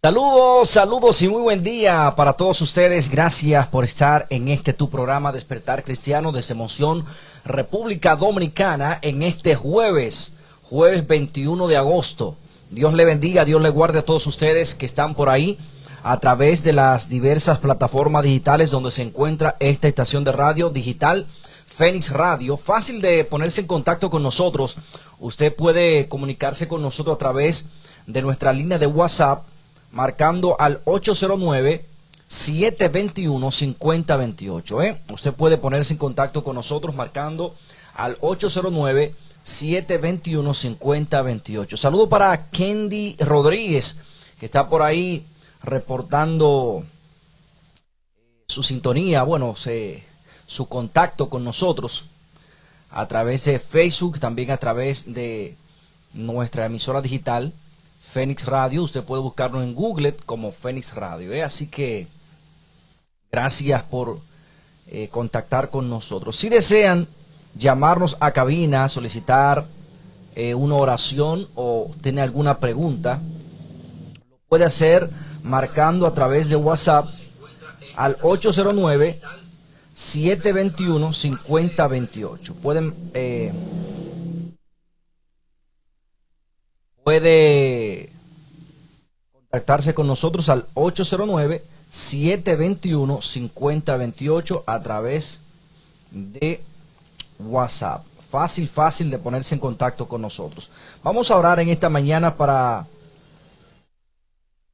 Saludos, saludos y muy buen día para todos ustedes. Gracias por estar en tu programa Despertar Cristiano desde Emoción, República Dominicana, en este jueves 21 de agosto. Dios le bendiga, Dios le guarde a todos ustedes que están por ahí a través de las diversas plataformas digitales donde se encuentra esta estación de radio digital, Fénix Radio. Fácil de ponerse en contacto con nosotros. Usted puede comunicarse con nosotros a través de nuestra línea de WhatsApp, marcando al 809-721-5028. Usted puede ponerse en contacto con nosotros marcando al 809-721-5028. Saludo para Kendi Rodríguez, que está por ahí reportando su sintonía, su contacto con nosotros a través de Facebook, también a través de nuestra emisora digital Fénix Radio. Usted puede buscarnos en Google como Fénix Radio. Así que gracias por contactar con nosotros. Si desean llamarnos a cabina, solicitar una oración o tener alguna pregunta, lo puede hacer marcando a través de WhatsApp al 809-721-5028. Puede contactarse con nosotros al 809-721-5028 a través de WhatsApp. Fácil de ponerse en contacto con nosotros. Vamos a orar en esta mañana para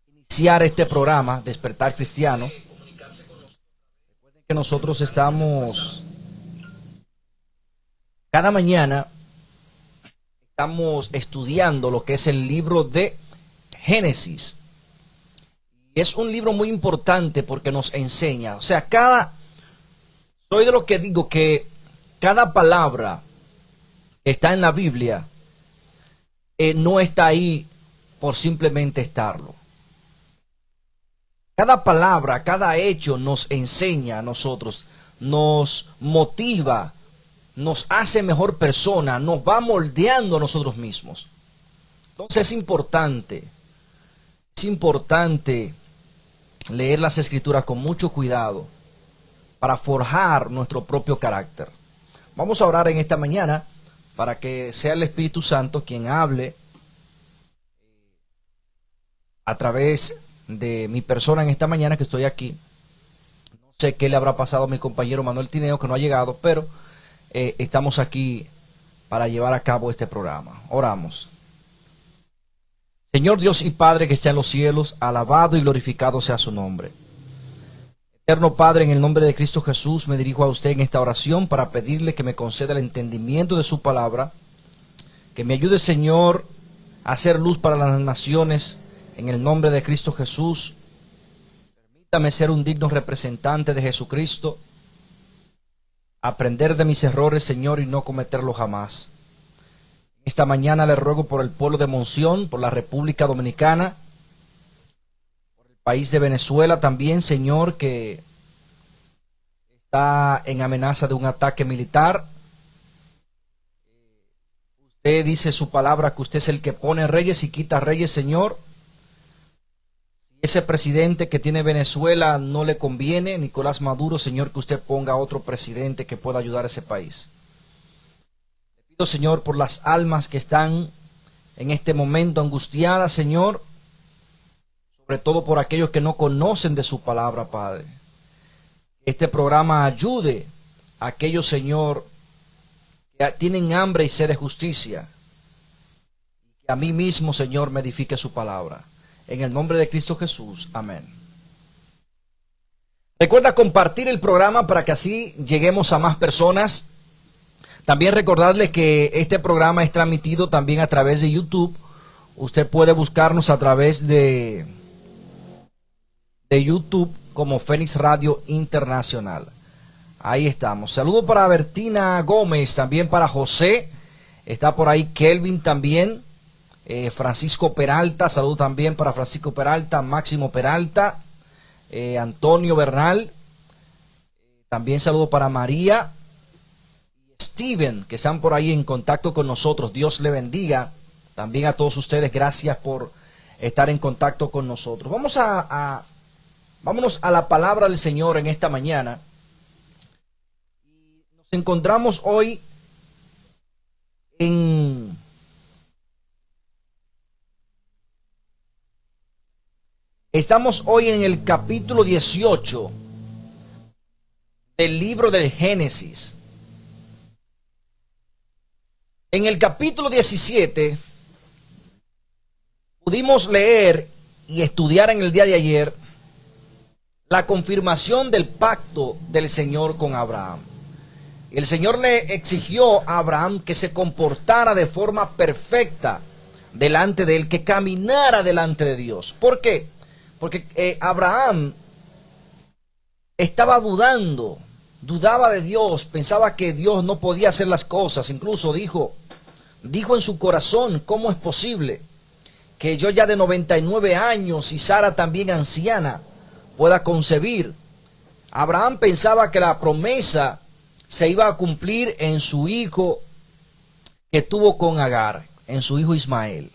iniciar este programa, Despertar Cristiano. Recuerden que nosotros estamos cada mañana estudiando lo que es el libro de Génesis. Y es un libro muy importante porque nos enseña, soy de los que digo que cada palabra que está en la Biblia no está ahí por simplemente estarlo. Cada palabra, cada hecho nos enseña a nosotros, nos motiva, nos hace mejor persona, nos va moldeando a nosotros mismos. Entonces es importante leer las Escrituras con mucho cuidado para forjar nuestro propio carácter. Vamos a orar en esta mañana para que sea el Espíritu Santo quien hable a través de mi persona en esta mañana que estoy aquí. No sé qué le habrá pasado a mi compañero Manuel Tineo, que no ha llegado, pero estamos aquí para llevar a cabo este programa. Oramos. Señor Dios y Padre que está en los cielos, alabado y glorificado sea su nombre. Eterno Padre, en el nombre de Cristo Jesús, me dirijo a usted en esta oración para pedirle que me conceda el entendimiento de su palabra, que me ayude, Señor, a hacer luz para las naciones, en el nombre de Cristo Jesús. Permítame ser un digno representante de Jesucristo, aprender de mis errores, Señor, y no cometerlos jamás. Esta mañana le ruego por el pueblo de Monción, por la República Dominicana, por el país de Venezuela también, Señor, que está en amenaza de un ataque militar. Usted dice su palabra que usted es el que pone reyes y quita reyes, Señor. Ese presidente que tiene Venezuela no le conviene, Nicolás Maduro, Señor, que usted ponga otro presidente que pueda ayudar a ese país. Le pido, Señor, por las almas que están en este momento angustiadas, Señor, sobre todo por aquellos que no conocen de su palabra, Padre. Que este programa ayude a aquellos, Señor, que tienen hambre y sed de justicia. Y que a mí mismo, Señor, me edifique su palabra. En el nombre de Cristo Jesús. Amén. Recuerda compartir el programa para que así lleguemos a más personas. También recordarle que este programa es transmitido también a través de YouTube. Usted puede buscarnos a través de YouTube como Fénix Radio Internacional. Ahí estamos. Saludo para Bertina Gómez, también para José. Está por ahí Kelvin también. Francisco Peralta, saludo también para Francisco Peralta, Máximo Peralta, Antonio Bernal, también saludo para María y Steven, que están por ahí en contacto con nosotros. Dios le bendiga también a todos ustedes. Gracias por estar en contacto con nosotros. Vámonos a la palabra del Señor en esta mañana. Nos encontramos hoy Estamos hoy en el capítulo 18 del libro del Génesis. En el capítulo 17 pudimos leer y estudiar en el día de ayer la confirmación del pacto del Señor con Abraham. El Señor le exigió a Abraham que se comportara de forma perfecta delante de él, que caminara delante de Dios. ¿Por qué? Porque Abraham estaba dudaba de Dios, pensaba que Dios no podía hacer las cosas. Incluso dijo en su corazón: ¿cómo es posible que yo ya de 99 años y Sara también anciana pueda concebir? Abraham pensaba que la promesa se iba a cumplir en su hijo que tuvo con Agar, en su hijo Ismael.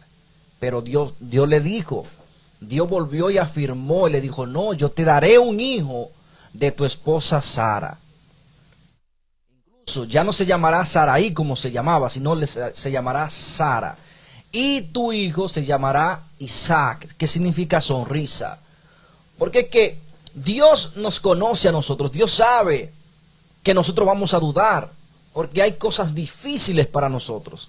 Pero Dios le dijo, Dios volvió y afirmó y le dijo: no, yo te daré un hijo de tu esposa Sara. Incluso ya no se llamará Saraí como se llamaba, sino se llamará Sara. Y tu hijo se llamará Isaac, que significa sonrisa. Porque es que Dios nos conoce a nosotros, Dios sabe que nosotros vamos a dudar, porque hay cosas difíciles para nosotros.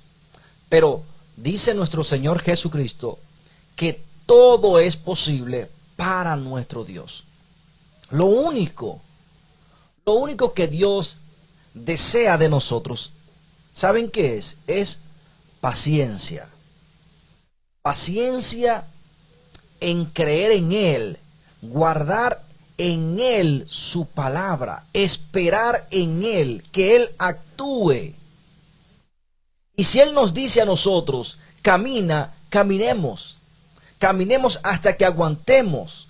Pero dice nuestro Señor Jesucristo que todo es posible para nuestro Dios. Lo único que Dios desea de nosotros, ¿saben qué es? Es paciencia. Paciencia en creer en Él, guardar en Él su palabra, esperar en Él, que Él actúe. Y si Él nos dice a nosotros: camina, caminemos. Caminemos hasta que aguantemos.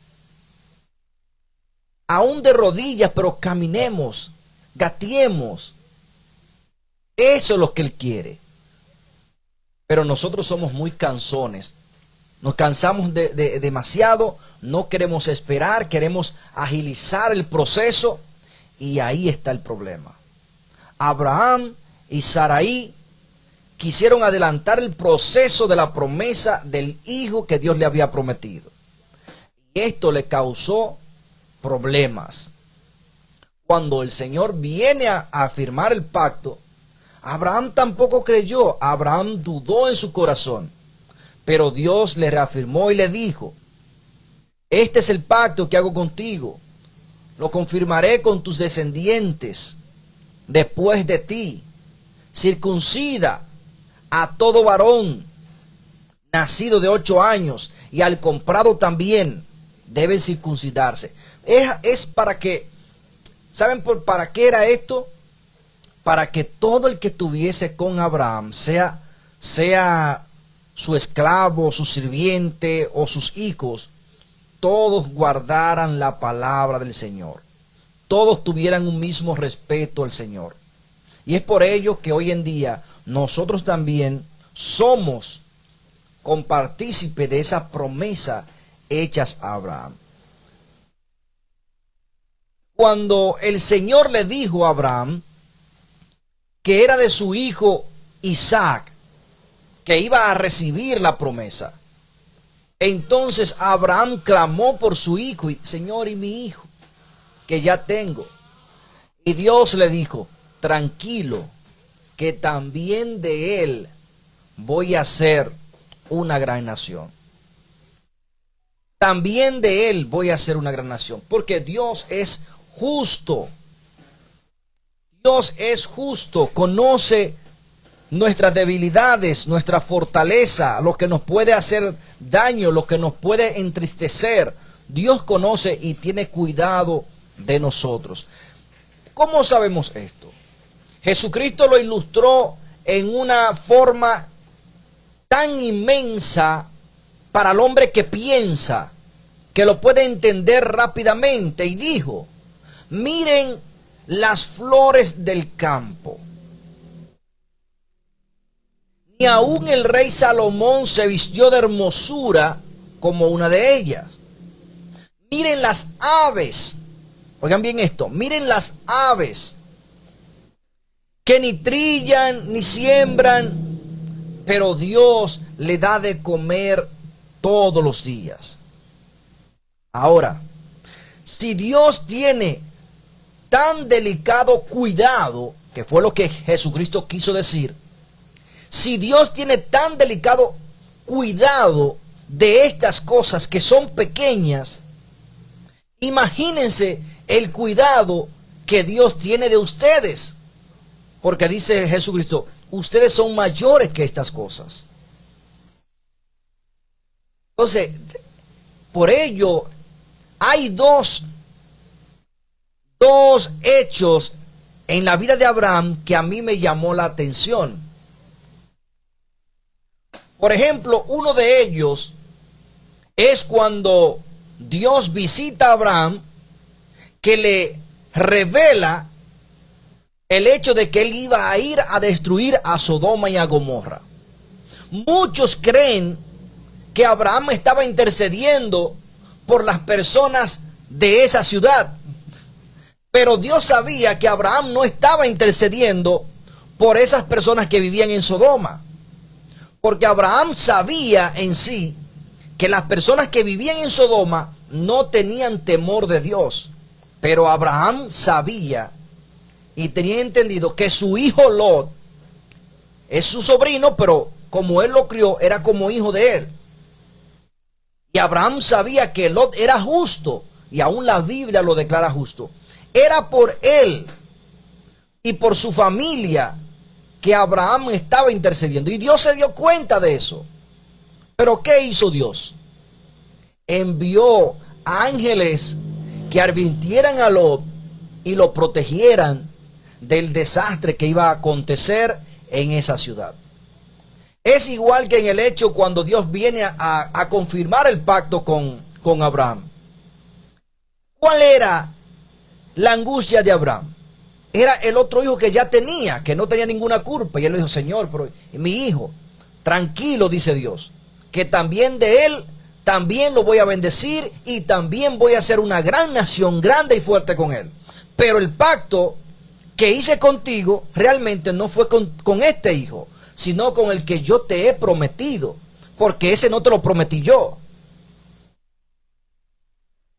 Aún de rodillas, pero caminemos, gateemos. Eso es lo que Él quiere. Pero nosotros somos muy cansones. Nos cansamos de demasiado, no queremos esperar, queremos agilizar el proceso, y ahí está el problema. Abraham y Saraí quisieron adelantar el proceso de la promesa del hijo que Dios le había prometido. Y esto le causó problemas. Cuando el Señor viene a afirmar el pacto, Abraham tampoco creyó. Abraham dudó en su corazón. Pero Dios le reafirmó y le dijo: este es el pacto que hago contigo. Lo confirmaré con tus descendientes después de ti. Circuncida a todo varón nacido de 8 años, y al comprado también deben circuncidarse. Es para que, ¿saben para qué era esto? Para que todo el que tuviese con Abraham, sea su esclavo, su sirviente o sus hijos, todos guardaran la palabra del Señor. Todos tuvieran un mismo respeto al Señor. Y es por ello que hoy en día nosotros también somos compartícipes de esa promesa hechas a Abraham. Cuando el Señor le dijo a Abraham que era de su hijo Isaac que iba a recibir la promesa, entonces Abraham clamó por su hijo: Señor, y mi hijo, que ya tengo. Y Dios le dijo: tranquilo, que también de él voy a hacer una gran nación. También de él voy a hacer una gran nación, porque Dios es justo. Dios es justo, conoce nuestras debilidades, nuestra fortaleza, lo que nos puede hacer daño, lo que nos puede entristecer. Dios conoce y tiene cuidado de nosotros. ¿Cómo sabemos esto? Jesucristo lo ilustró en una forma tan inmensa para el hombre que piensa, que lo puede entender rápidamente, y dijo: miren las flores del campo. Ni aún el rey Salomón se vistió de hermosura como una de ellas. Miren las aves. Oigan bien esto. Miren las aves que ni trillan ni siembran, pero Dios le da de comer todos los días. Ahora, si Dios tiene tan delicado cuidado, que fue lo que Jesucristo quiso decir, si Dios tiene tan delicado cuidado de estas cosas que son pequeñas, imagínense el cuidado que Dios tiene de ustedes. Porque dice Jesucristo, ustedes son mayores que estas cosas. Entonces, por ello, hay dos hechos en la vida de Abraham que a mí me llamó la atención. Por ejemplo, uno de ellos es cuando Dios visita a Abraham, que le revela el hecho de que él iba a ir a destruir a Sodoma y a Gomorra. Muchos creen que Abraham estaba intercediendo por las personas de esa ciudad, pero Dios sabía que Abraham no estaba intercediendo por esas personas que vivían en Sodoma, porque Abraham sabía en sí que las personas que vivían en Sodoma no tenían temor de Dios, pero Abraham sabía y tenía entendido que su hijo Lot es su sobrino, pero como él lo crió, era como hijo de él. Y Abraham sabía que Lot era justo, y aún la Biblia lo declara justo. Era por él y por su familia que Abraham estaba intercediendo. Y Dios se dio cuenta de eso. Pero ¿qué hizo Dios? Envió ángeles que advirtieran a Lot y lo protegieran del desastre que iba a acontecer en esa ciudad. Es igual que en el hecho cuando Dios viene a confirmar el pacto con Abraham. ¿Cuál era la angustia de Abraham? Era el otro hijo que ya tenía, que no tenía ninguna culpa. Y él le dijo, Señor, pero mi hijo, tranquilo, dice Dios, que también de él, también lo voy a bendecir y también voy a hacer una gran nación, grande y fuerte con él. Pero el pacto que hice contigo realmente no fue con este hijo, sino con el que yo te he prometido, porque ese no te lo prometí yo.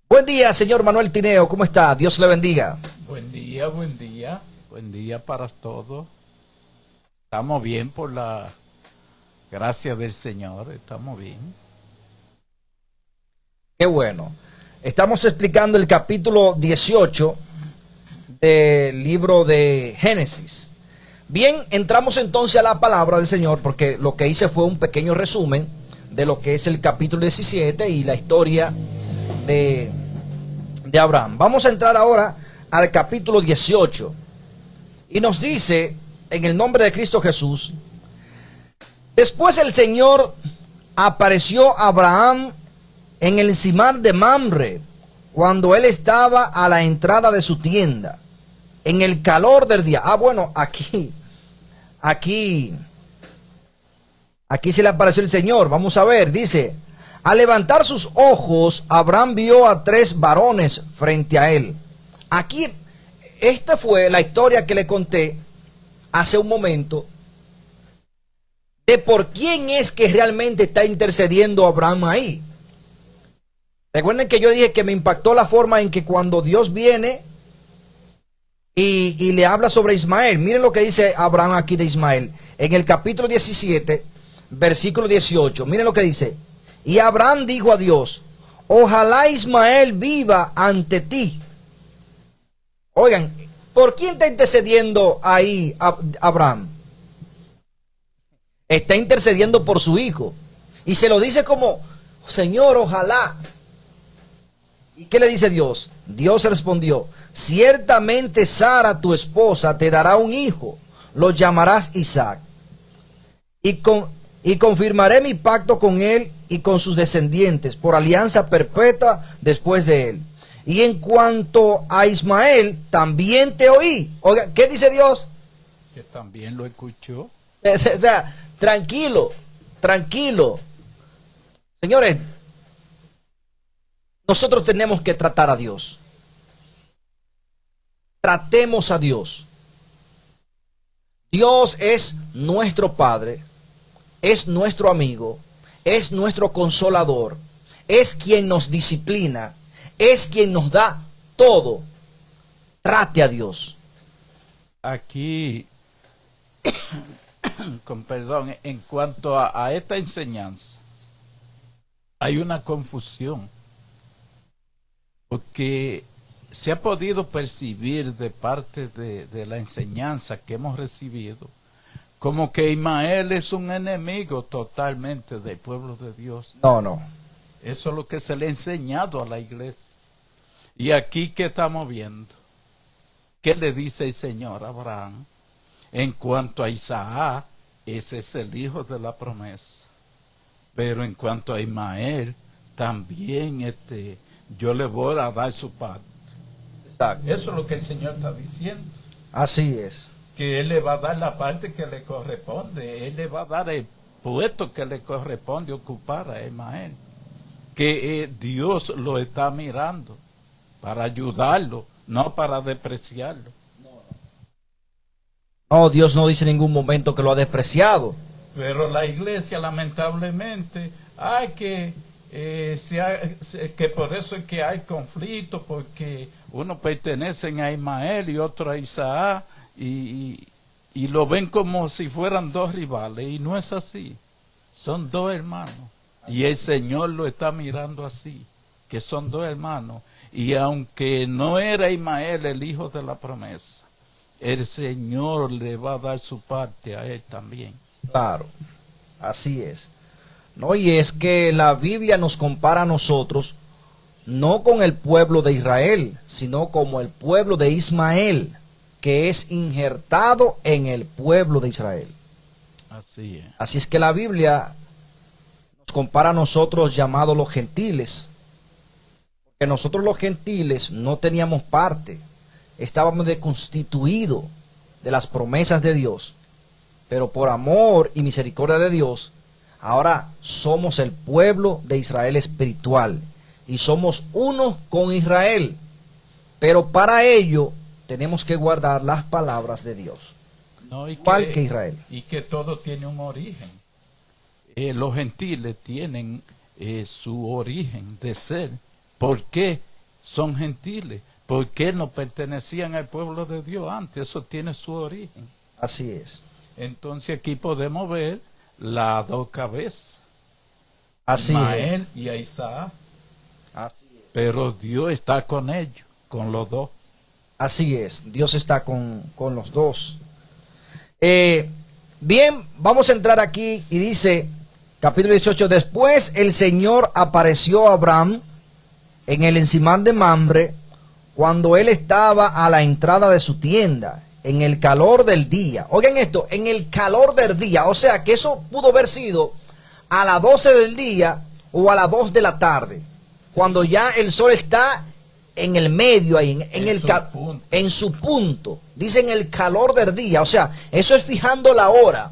Buen día, señor Manuel Tineo, ¿cómo está? Dios le bendiga. Buen día para todos. Estamos bien por la gracia del Señor, estamos bien. Qué bueno. Estamos explicando el capítulo 18 del libro de Génesis. Bien, entramos entonces a la palabra del Señor, porque lo que hice fue un pequeño resumen de lo que es el capítulo 17 y la historia de Abraham. Vamos a entrar ahora al capítulo 18 y nos dice, en el nombre de Cristo Jesús: después el Señor apareció a Abraham en el encimar de Mamre, cuando él estaba a la entrada de su tienda, en el calor del día. Bueno, aquí se le apareció el Señor. Vamos a ver, dice: al levantar sus ojos, Abraham vio a 3 varones frente a él. Aquí, esta fue la historia que le conté hace un momento, de por quién es que realmente está intercediendo Abraham ahí. Recuerden que yo dije que me impactó la forma en que cuando Dios viene y le habla sobre Ismael. Miren lo que dice Abraham aquí de Ismael. En el capítulo 17, versículo 18. Miren lo que dice. Y Abraham dijo a Dios: ojalá Ismael viva ante ti. Oigan, ¿por quién está intercediendo ahí Abraham? Está intercediendo por su hijo. Y se lo dice como: Señor, ojalá. ¿Y qué le dice Dios? Dios respondió: ciertamente Sara, tu esposa, te dará un hijo, lo llamarás Isaac. Y confirmaré mi pacto con él y con sus descendientes, por alianza perpetua después de él. Y en cuanto a Ismael, también te oí. Oiga, ¿qué dice Dios? Que también lo escuchó. O sea, tranquilo. Señores, nosotros tenemos que tratar a Dios. Tratemos a Dios. Dios es nuestro Padre, es nuestro amigo, es nuestro consolador, es quien nos disciplina, es quien nos da todo. Trate a Dios. Aquí, con perdón, en cuanto a esta enseñanza, hay una confusión, porque se ha podido percibir de parte de la enseñanza que hemos recibido, como que Ismael es un enemigo totalmente del pueblo de Dios. No, no. Eso es lo que se le ha enseñado a la iglesia. Y aquí, ¿qué estamos viendo? ¿Qué le dice el Señor a Abraham? En cuanto a Isaac, ese es el hijo de la promesa. Pero en cuanto a Ismael, también yo le voy a dar su parte. Exacto. Eso es lo que el Señor está diciendo. Así es. Que Él le va a dar la parte que le corresponde. Él le va a dar el puesto que le corresponde ocupar a Ismael. Que Dios lo está mirando para ayudarlo, no para despreciarlo. No, Dios no dice en ningún momento que lo ha despreciado. Pero la iglesia, lamentablemente, hay que por eso es que hay conflicto, porque uno pertenece a Ismael y otro a Isaac, y lo ven como si fueran dos rivales, y no es así. Son dos hermanos, y el Señor lo está mirando así, que son dos hermanos, y aunque no era Ismael el hijo de la promesa, el Señor le va a dar su parte a él también. Claro, así es. No, y es que la Biblia nos compara a nosotros no con el pueblo de Israel, sino como el pueblo de Ismael, que es injertado en el pueblo de Israel. Así es. Así es que la Biblia nos compara a nosotros llamados los gentiles, porque nosotros los gentiles no teníamos parte, estábamos deconstituidos de las promesas de Dios, pero por amor y misericordia de Dios, ahora somos el pueblo de Israel espiritual y somos uno con Israel, pero para ello tenemos que guardar las palabras de Dios, No, igual que Israel. Y que todo tiene un origen. Los gentiles tienen su origen de ser. ¿Por qué son gentiles? ¿Por qué no pertenecían al pueblo de Dios antes? Eso tiene su origen. Así es. Entonces aquí podemos ver las dos cabezas. Así Ismael y a Isaac. Así es. Pero Dios está con ellos, con los dos. Así es, Dios está con los dos. Bien, vamos a entrar aquí y dice, capítulo 18, después el Señor apareció a Abraham en el encimar de Mamre, cuando él estaba a la entrada de su tienda, en el calor del día. Oigan esto, en el calor del día, o sea que eso pudo haber sido a las 12 del día o a las 2 de la tarde, cuando ya el sol está en el medio, ahí, en su punto. Dicen el calor del día, o sea, eso es fijando la hora,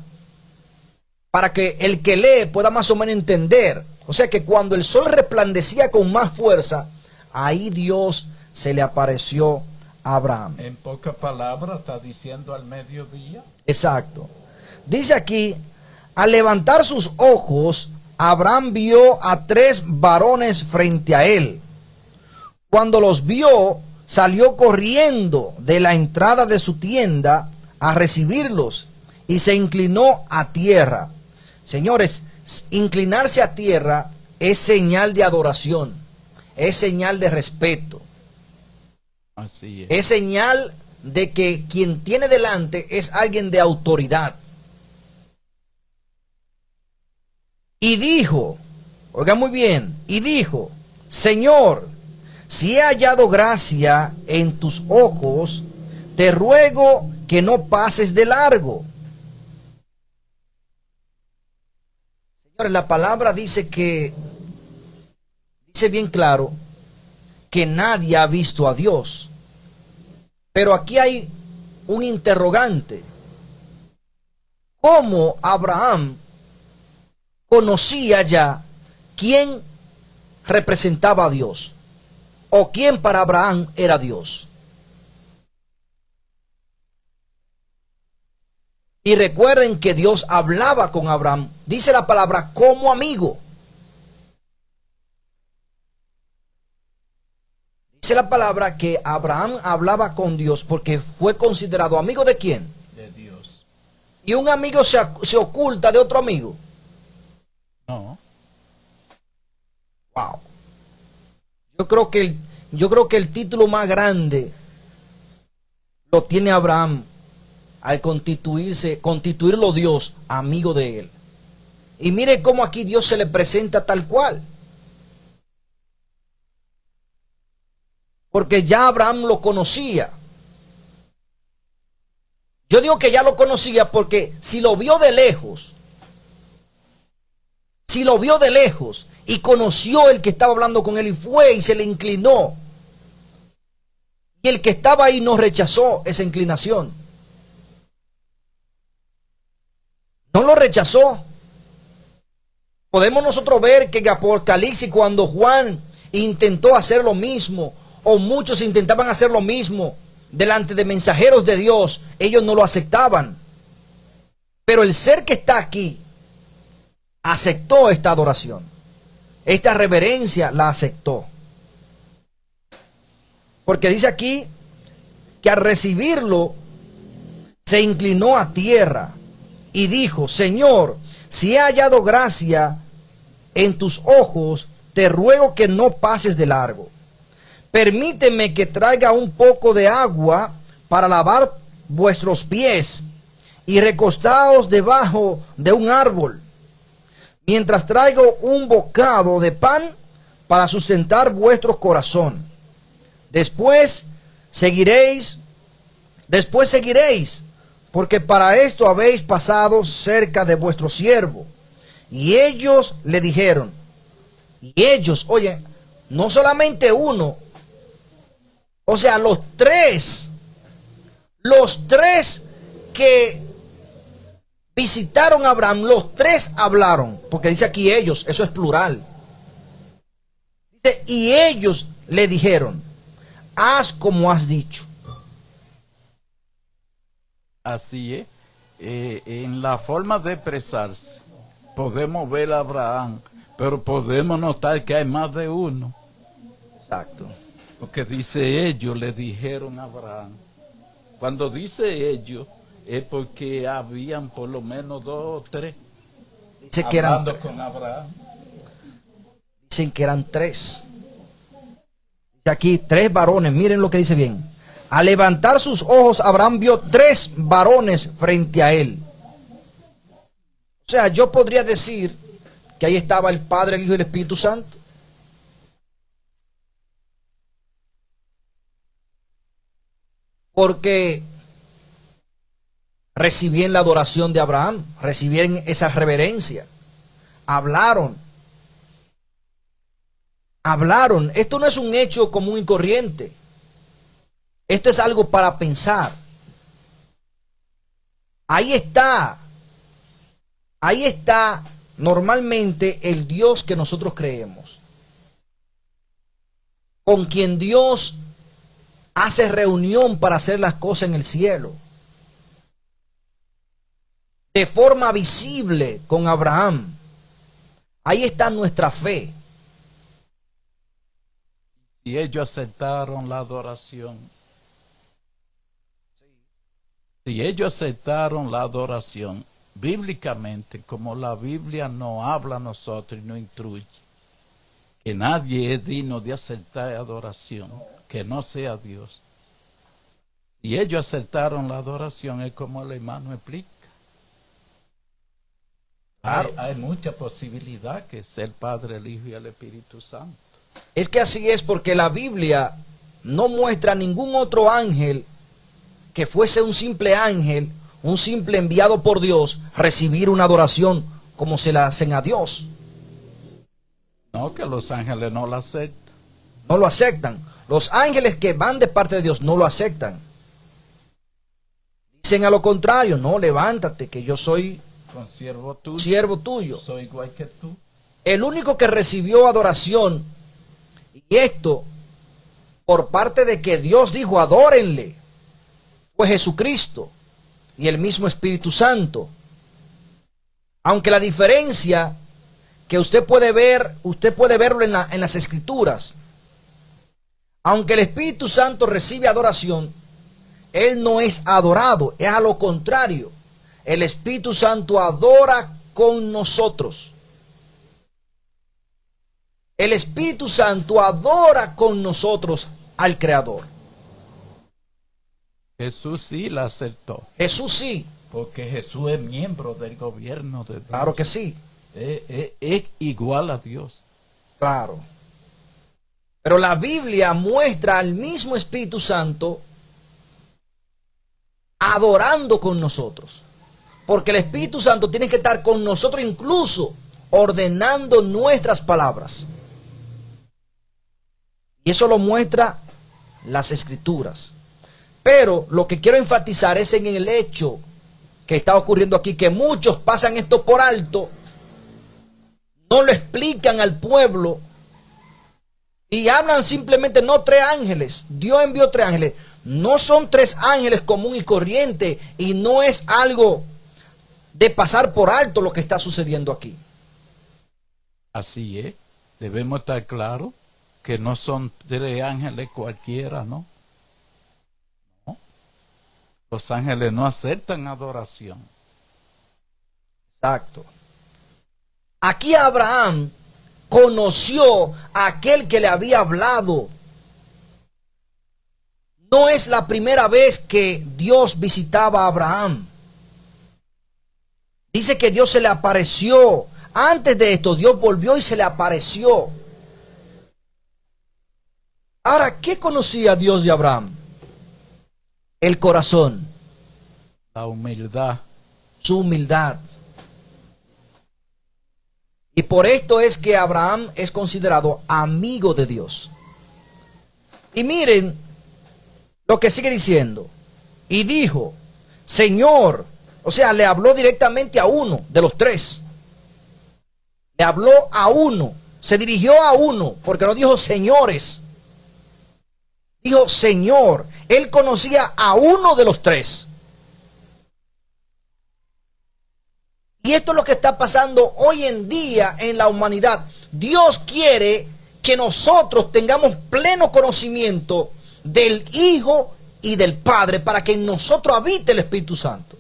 para que el que lee pueda más o menos entender. O sea que cuando el sol resplandecía con más fuerza, ahí Dios se le apareció a Abraham. En pocas palabras está diciendo al mediodía. Exacto. Dice aquí, al levantar sus ojos, Abraham vio a 3 varones frente a él. Cuando los vio, salió corriendo de la entrada de su tienda a recibirlos y se inclinó a tierra. Señores, inclinarse a tierra es señal de adoración, es señal de respeto. Así es. Es señal de que quien tiene delante es alguien de autoridad. Y dijo, oigan muy bien, y dijo, Señor, si he hallado gracia en tus ojos, te ruego que no pases de largo. Señores, la palabra dice bien claro, que nadie ha visto a Dios. Pero aquí hay un interrogante. ¿Cómo Abraham conocía ya quién representaba a Dios? o quién para Abraham era Dios. Y recuerden que Dios hablaba con Abraham, dice la palabra, como amigo. Dice la palabra que Abraham hablaba con Dios porque fue considerado amigo de quién? De Dios. ¿Y un amigo se oculta de otro amigo? No. Wow. Yo creo que el título más grande lo tiene Abraham al constituirlo Dios, amigo de él. Y mire cómo aquí Dios se le presenta tal cual. Porque ya Abraham lo conocía. Yo digo que ya lo conocía porque si lo vio de lejos, y conoció el que estaba hablando con él y fue y se le inclinó, y el que estaba ahí no rechazó esa inclinación, no lo rechazó. Podemos nosotros ver que en Apocalipsis, cuando Juan intentó hacer lo mismo, o muchos intentaban hacer lo mismo delante de mensajeros de Dios, ellos no lo aceptaban. Pero el ser que está aquí aceptó esta adoración, esta reverencia la aceptó. Porque dice aquí que al recibirlo se inclinó a tierra y dijo: Señor, si he hallado gracia en tus ojos, te ruego que no pases de largo. Permíteme que traiga un poco de agua para lavar vuestros pies y recostaos debajo de un árbol, mientras traigo un bocado de pan para sustentar vuestro corazón. Después seguiréis, porque para esto habéis pasado cerca de vuestro siervo. Y ellos le dijeron, oye, no solamente uno, o sea, los tres que visitaron a Abraham, los tres hablaron, porque dice aquí ellos, eso es plural. Dice, y ellos le dijeron, haz como has dicho. Así es. En la forma de expresarse, podemos ver a Abraham, pero podemos notar que hay más de uno. Exacto. Porque dice ellos le dijeron a Abraham. Cuando dice ellos, es porque habían por lo menos 2 o 3 Dice que hablando con Abraham. Dicen que eran 3. Dice aquí 3 varones, miren lo que dice bien. Al levantar sus ojos, Abraham vio 3 varones frente a él. O sea, yo podría decir que ahí estaba el Padre, el Hijo y el Espíritu Santo. Porque recibían la adoración de Abraham, recibían esa reverencia, hablaron. Esto no es un hecho común y corriente, esto es algo para pensar. Ahí está normalmente el Dios que nosotros creemos, con quien Dios hace reunión para hacer las cosas en el cielo. De forma visible con Abraham. Ahí está nuestra fe. Y ellos aceptaron la adoración. Si ellos aceptaron la adoración, bíblicamente, como la Biblia nos habla a nosotros y nos instruye, que nadie es digno de aceptar adoración, que no sea Dios. Si ellos aceptaron la adoración, es como el hermano explica. Claro. Hay mucha posibilidad que sea el Padre, el Hijo y el Espíritu Santo. Es que así es, porque la Biblia no muestra ningún otro ángel que fuese un simple ángel, un simple enviado por Dios, recibir una adoración como se la hacen a Dios. No, que los ángeles no la aceptan. No lo aceptan. Los ángeles que van de parte de Dios no lo aceptan. Dicen a lo contrario, no, levántate, que yo soy siervo tuyo. Soy igual que tú. El único que recibió adoración, y esto por parte de que Dios dijo adórenle, fue Jesucristo y el mismo Espíritu Santo. Aunque la diferencia que usted puede verlo en las Escrituras. Aunque el Espíritu Santo recibe adoración, Él no es adorado, es a lo contrario. El Espíritu Santo adora con nosotros. El Espíritu Santo adora con nosotros al Creador. Jesús sí la aceptó. Jesús sí. Porque Jesús es miembro del gobierno de Dios. Claro que sí. Es igual a Dios. Claro. Pero la Biblia muestra al mismo Espíritu Santo adorando con nosotros. Porque el Espíritu Santo tiene que estar con nosotros incluso ordenando nuestras palabras. Y eso lo muestra las Escrituras. Pero lo que quiero enfatizar es en el hecho que está ocurriendo aquí, que muchos pasan esto por alto, no lo explican al pueblo y hablan simplemente, no, 3 ángeles, Dios envió 3 ángeles. No son 3 ángeles común y corriente, y no es algo de pasar por alto lo que está sucediendo aquí. Así es, debemos estar claros que no son 3 ángeles cualquiera, ¿no? No. Los ángeles no aceptan adoración. Exacto. Aquí Abraham conoció a aquel que le había hablado. No es la primera vez que Dios visitaba a Abraham. Dice que Dios se le apareció. Antes de esto, Dios volvió y se le apareció. Ahora, ¿qué conocía Dios de Abraham? El corazón. La humildad. Su humildad. Y por esto es que Abraham es considerado amigo de Dios. Y miren lo que sigue diciendo. Y dijo, Señor, o sea, le habló directamente a uno de los 3. Le habló a uno, se dirigió a uno, porque no dijo señores. Dijo Señor. Él conocía a uno de los 3. Y esto es lo que está pasando hoy en día en la humanidad. Dios quiere que nosotros tengamos pleno conocimiento del Hijo y del Padre, para que en nosotros habite el Espíritu Santo.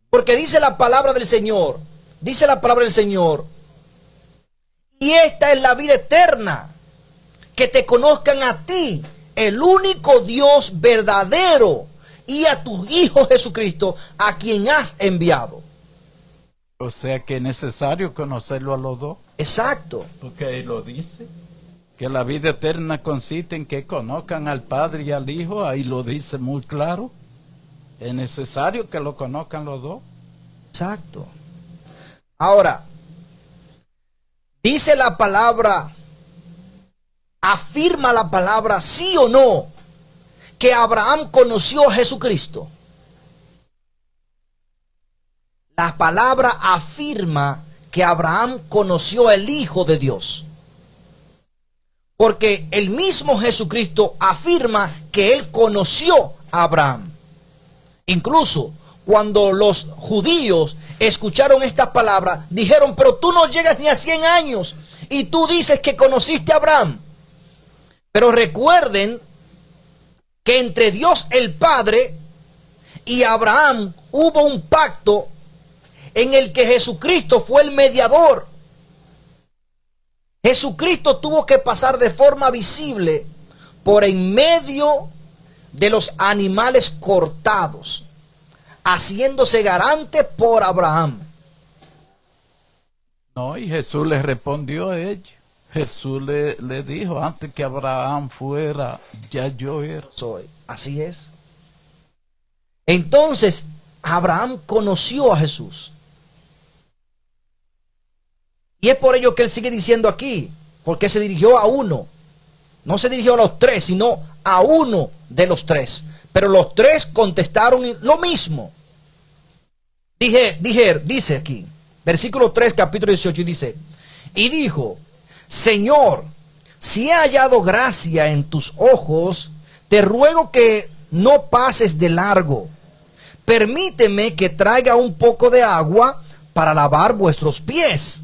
Porque dice la palabra del Señor, y esta es la vida eterna, que te conozcan a ti, el único Dios verdadero, y a tu Hijo Jesucristo, a quien has enviado. O sea que es necesario conocerlo a los dos. Exacto. Porque ahí lo dice. Que la vida eterna consiste en que conozcan al Padre y al Hijo. Ahí lo dice muy claro. Es necesario que lo conozcan los dos. Exacto. Ahora, dice la palabra, afirma la palabra, sí o no, que Abraham conoció a Jesucristo. La palabra afirma que Abraham conoció al Hijo de Dios. Porque el mismo Jesucristo afirma que él conoció a Abraham. Incluso cuando los judíos escucharon estas palabras, dijeron, pero tú no llegas ni a 100 años y tú dices que conociste a Abraham. Pero recuerden que entre Dios el Padre y Abraham hubo un pacto en el que Jesucristo fue el mediador. Jesucristo tuvo que pasar de forma visible por en medio de los animales cortados, haciéndose garante por Abraham. No, y Jesús le respondió a ellos. Jesús le dijo, antes que Abraham fuera, ya yo era. Soy. Así es. Entonces, Abraham conoció a Jesús. Y es por ello que él sigue diciendo aquí, porque se dirigió a uno. No se dirigió a los 3, sino a uno de los 3. Pero los 3 contestaron lo mismo. Dice aquí, versículo 3, capítulo 18, y dice, y dijo, Señor, si he hallado gracia en tus ojos, te ruego que no pases de largo. Permíteme que traiga un poco de agua para lavar vuestros pies,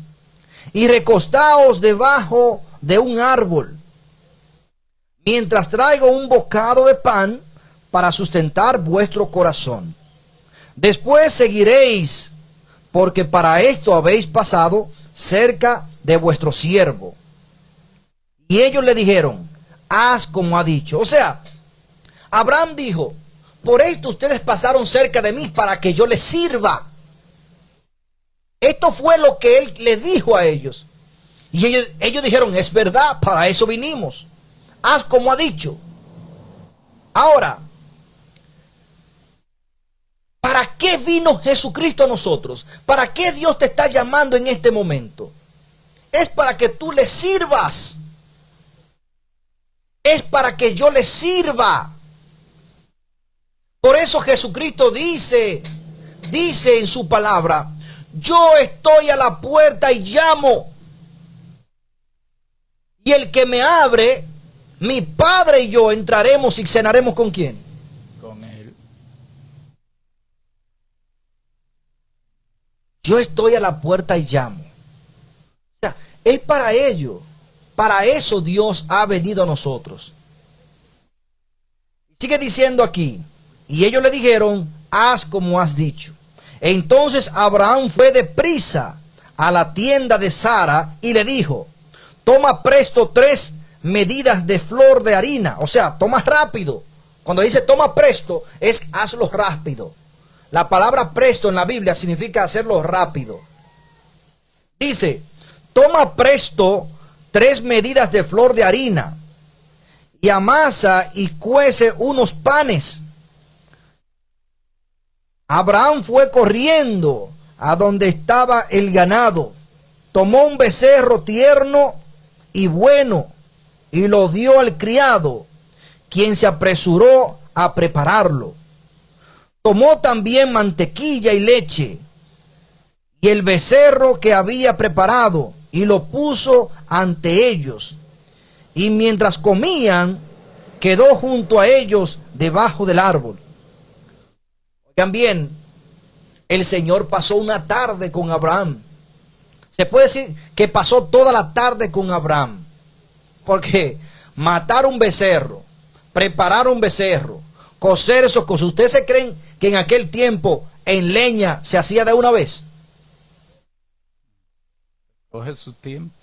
y recostaos debajo de un árbol, mientras traigo un bocado de pan para sustentar vuestro corazón. Después seguiréis, porque para esto habéis pasado cerca de vuestro siervo. Y ellos le dijeron, haz como ha dicho. O sea, Abraham dijo, por esto ustedes pasaron cerca de mí para que yo les sirva. Esto fue lo que él le dijo a ellos. Y ellos dijeron, es verdad, para eso vinimos. Haz como ha dicho. Ahora, ¿para qué vino Jesucristo a nosotros? ¿Para qué Dios te está llamando en este momento? Es para que tú le sirvas. Es para que yo le sirva. Por eso Jesucristo dice en su palabra, yo estoy a la puerta y llamo. Y el que me abre, mi Padre y yo entraremos y cenaremos ¿con quién? Con él. Yo estoy a la puerta y llamo. O sea, es para ello. Para eso Dios ha venido a nosotros. Sigue diciendo aquí, y ellos le dijeron, haz como has dicho. Entonces Abraham fue deprisa a la tienda de Sara y le dijo, toma presto 3 medidas de flor de harina. O sea, toma rápido. Cuando dice toma presto, es hazlo rápido. La palabra presto en la Biblia significa hacerlo rápido. Dice, toma presto 3 medidas de flor de harina y amasa y cuece unos panes. Abraham fue corriendo a donde estaba el ganado, tomó un becerro tierno y bueno y lo dio al criado, quien se apresuró a prepararlo. Tomó también mantequilla y leche y el becerro que había preparado y lo puso ante ellos. Y mientras comían, quedó junto a ellos debajo del árbol. También el Señor pasó una tarde con Abraham. Se puede decir que pasó toda la tarde con Abraham. Porque matar un becerro, preparar un becerro, cocer esos cosas. ¿Ustedes se creen que en aquel tiempo en leña se hacía de una vez? Coge su tiempo.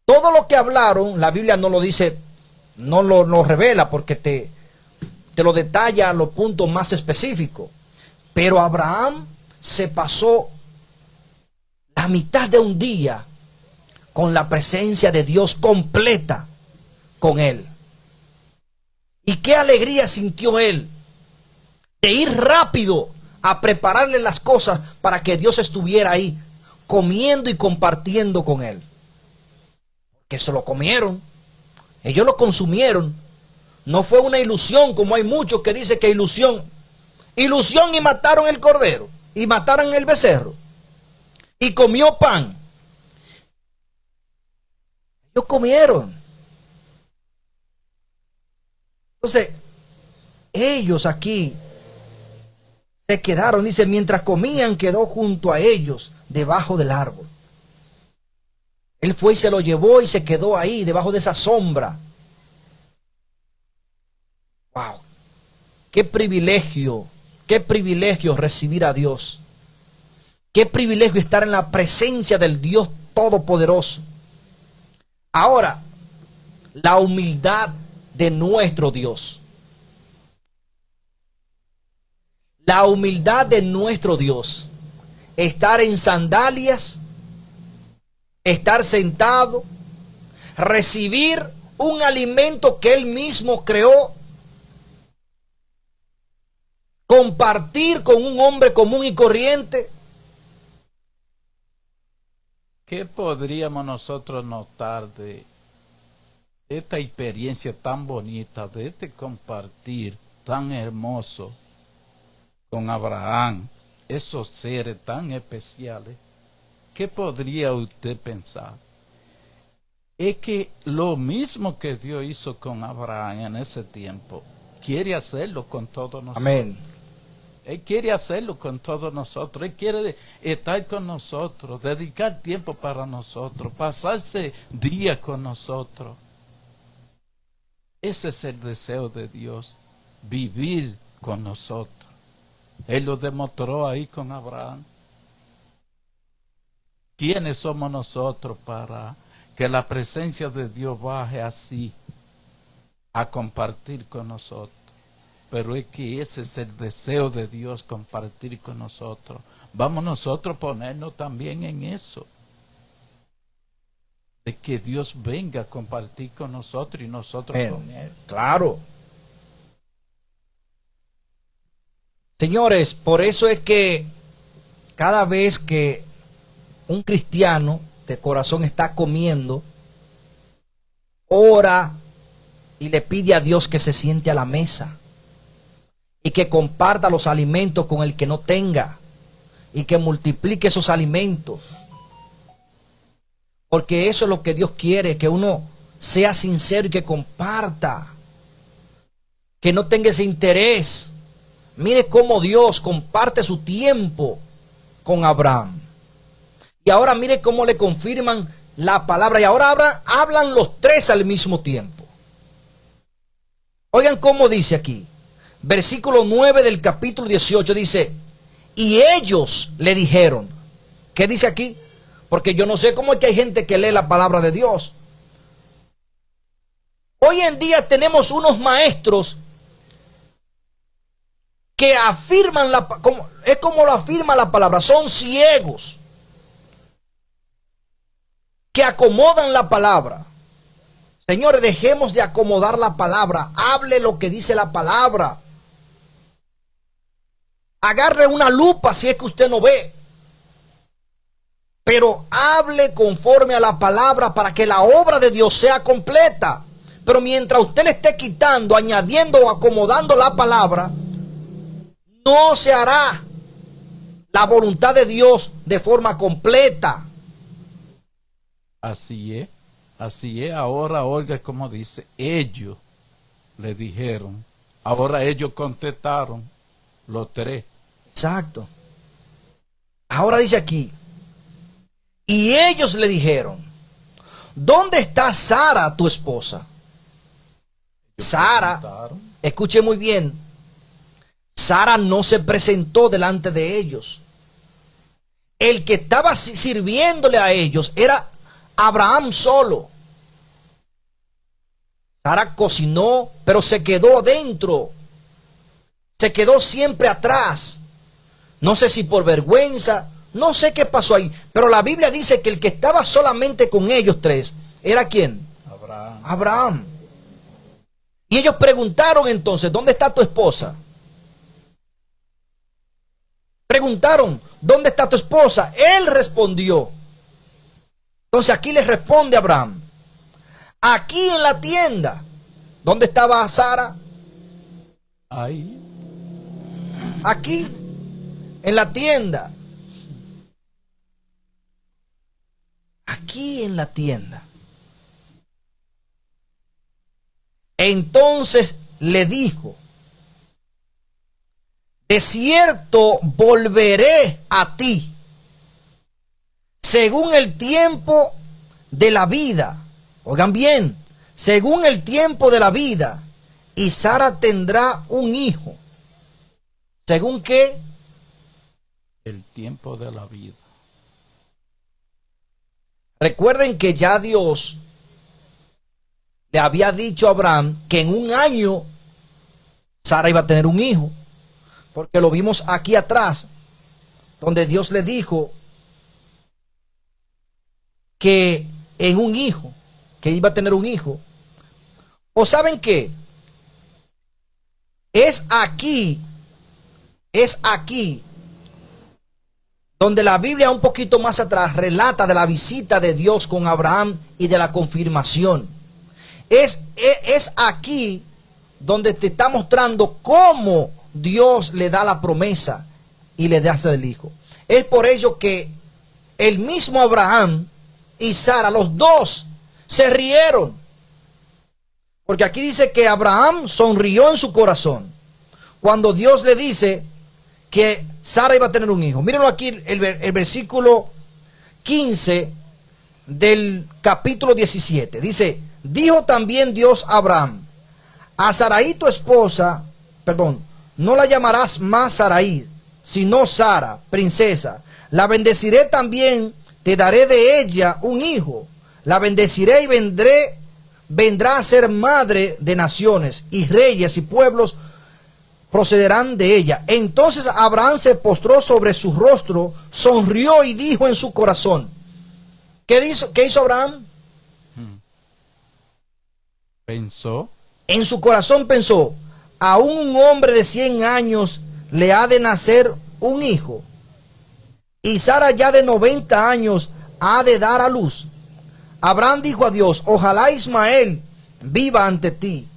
Todo lo que hablaron, la Biblia no lo dice, no lo revela porque te lo detalla a los puntos más específicos. Pero Abraham se pasó la mitad de un día con la presencia de Dios completa con él. Y qué alegría sintió él de ir rápido a prepararle las cosas para que Dios estuviera ahí comiendo y compartiendo con él. Que se lo comieron, ellos lo consumieron. No fue una ilusión, como hay muchos que dicen que ilusión y mataron el cordero y mataron el becerro y comió pan. Ellos comieron. Entonces, ellos aquí se quedaron, dice, mientras comían quedó junto a ellos debajo del árbol. Él fue y se lo llevó y se quedó ahí debajo de esa sombra. Wow, qué privilegio recibir a Dios. Qué privilegio estar en la presencia del Dios Todopoderoso. Ahora, la humildad de nuestro Dios. La humildad de nuestro Dios. Estar en sandalias, estar sentado, recibir un alimento que Él mismo creó, compartir con un hombre común y corriente. ¿Qué podríamos nosotros notar de esta experiencia tan bonita, de este compartir tan hermoso con Abraham, esos seres tan especiales? ¿Qué podría usted pensar? Es que lo mismo que Dios hizo con Abraham en ese tiempo, quiere hacerlo con todos nosotros. Amén. Él quiere hacerlo con todos nosotros. Él quiere estar con nosotros, dedicar tiempo para nosotros, pasarse días con nosotros. Ese es el deseo de Dios, vivir con nosotros. Él lo demostró ahí con Abraham. ¿Quiénes somos nosotros para que la presencia de Dios baje así a compartir con nosotros? Pero es que ese es el deseo de Dios, compartir con nosotros. Vamos nosotros a ponernos también en eso. De que Dios venga a compartir con nosotros y nosotros con Él. Claro. Señores, por eso es que cada vez que un cristiano de corazón está comiendo, ora y le pide a Dios que se siente a la mesa y que comparta los alimentos con el que no tenga y que multiplique esos alimentos. Porque eso es lo que Dios quiere, que uno sea sincero y que comparta, que no tenga ese interés. Mire cómo Dios comparte su tiempo con Abraham. Y ahora mire cómo le confirman la palabra. Y ahora hablan los tres al mismo tiempo. Oigan cómo dice aquí. Versículo 9 del capítulo 18 dice, y ellos le dijeron. ¿Qué dice aquí? Porque yo no sé cómo es que hay gente que lee la palabra de Dios. Hoy en día tenemos unos maestros que afirman, es como lo afirma la palabra, son ciegos, que acomodan la palabra. Señores, dejemos de acomodar la palabra, hable lo que dice la palabra. Agarre una lupa si es que usted no ve, pero hable conforme a la palabra para que la obra de Dios sea completa. Pero mientras usted le esté quitando, añadiendo o acomodando la palabra, no se hará la voluntad de Dios de forma completa. Así es, así es. Ahora oiga como dice, ellos le dijeron, ahora ellos contestaron, los tres. Exacto. Ahora dice aquí, y ellos le dijeron, ¿dónde está Sara, tu esposa? Sara, escuche muy bien, Sara no se presentó delante de ellos. El que estaba sirviéndole a ellos era Abraham solo. Sara cocinó, pero se quedó adentro. Se quedó siempre atrás. No sé si por vergüenza, no sé qué pasó ahí. Pero la Biblia dice que el que estaba solamente con ellos tres, ¿era quién? Abraham. Abraham. Y ellos preguntaron entonces, ¿dónde está tu esposa? Preguntaron, ¿dónde está tu esposa? Él respondió. Entonces aquí les responde Abraham, aquí en la tienda. ¿Dónde estaba Sara? Ahí. Aquí, en la tienda. Aquí en la tienda. Entonces le dijo, de cierto volveré a ti, según el tiempo de la vida. Oigan bien, según el tiempo de la vida, y Sara tendrá un hijo. ¿Según qué? El tiempo de la vida. Recuerden que ya Dios le había dicho a Abraham que en un año Sara iba a tener un hijo. Porque lo vimos aquí atrás, donde Dios le dijo que en un hijo, que iba a tener un hijo. ¿O saben qué? Es aquí donde la Biblia un poquito más atrás relata de la visita de Dios con Abraham y de la confirmación. Es aquí donde te está mostrando cómo Dios le da la promesa y le da el hijo. Es por ello que el mismo Abraham y Sara, los dos, Se rieron. Porque aquí dice que Abraham sonrió en su corazón cuando Dios le dice que Sara iba a tener un hijo. Mírenlo aquí, el versículo 15 del capítulo 17. Dice, dijo también Dios a Abraham, a Sarai tu esposa, no la llamarás más Sarai, sino Sara, princesa. La bendeciré también, te daré de ella un hijo. La bendeciré y vendrá a ser madre de naciones, y reyes y pueblos procederán de ella. Entonces Abraham se postró sobre su rostro, sonrió y dijo en su corazón. ¿Qué hizo Abraham? Pensó. En su corazón pensó, aún un hombre de 100 años le ha de nacer un hijo, y Sara ya de 90 años ha de dar a luz. Abraham dijo a Dios, ojalá Ismael viva ante ti.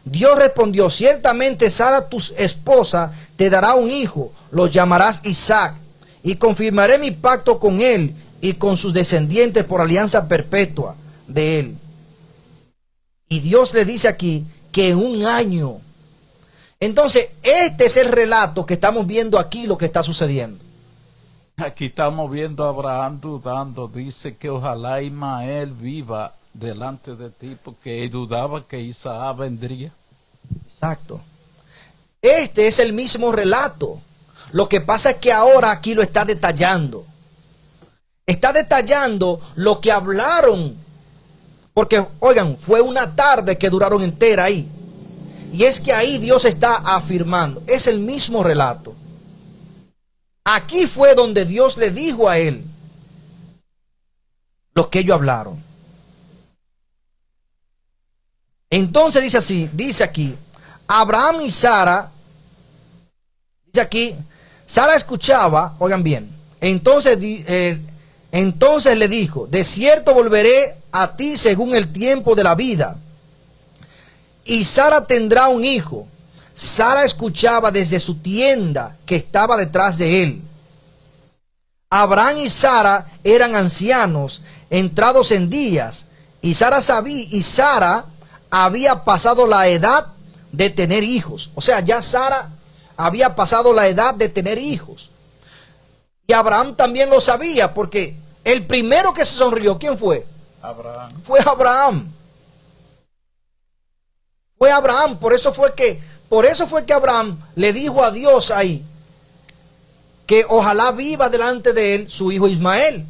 Dios respondió, ciertamente Sara tu esposa te dará un hijo, lo llamarás Isaac, y confirmaré mi pacto con él y con sus descendientes por alianza perpetua de él. Y Dios le dice aquí que en un año. Entonces, este es el relato que estamos viendo aquí, lo que está sucediendo. Aquí estamos viendo a Abraham dudando. Dice que ojalá Ismael viva delante de ti, porque dudaba que Isaac vendría. Exacto. Este es el mismo relato. Lo que pasa es que ahora aquí lo está detallando. Está detallando lo que hablaron. Porque, oigan, fue una tarde que duraron entera ahí. Y es que ahí Dios está afirmando. Es el mismo relato. Aquí fue donde Dios le dijo a él lo que ellos hablaron. Entonces dice así, dice aquí, Abraham y Sara, dice aquí, Sara escuchaba, oigan bien, entonces le dijo, de cierto volveré a ti según el tiempo de la vida, y Sara tendrá un hijo. Sara escuchaba desde su tienda que estaba detrás de él. Abraham y Sara eran ancianos, entrados en días, y Sara había pasado la edad de tener hijos. O sea, ya Sara había pasado la edad de tener hijos. Y Abraham también lo sabía, porque el primero que se sonrió, ¿quién fue? Abraham. Fue Abraham. Fue Abraham. Por eso fue que Abraham le dijo a Dios ahí que ojalá viva delante de él su hijo Ismael.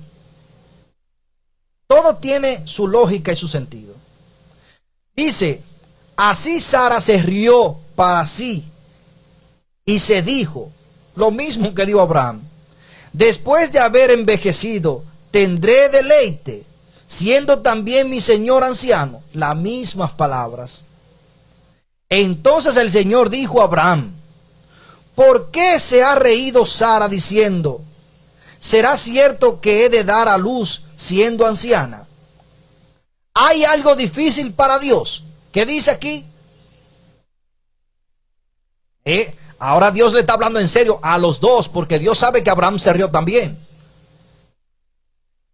Todo tiene su lógica y su sentido. Dice, así Sara se rió para sí y se dijo lo mismo que dijo Abraham. Después de haber envejecido, tendré deleite, siendo también mi señor anciano. Las mismas palabras. Entonces el Señor dijo a Abraham, ¿por qué se ha reído Sara diciendo, ¿será cierto que he de dar a luz siendo anciana? ¿Hay algo difícil para Dios? ¿Qué dice aquí? Ahora Dios le está hablando en serio a los dos, porque Dios sabe que Abraham se rió también.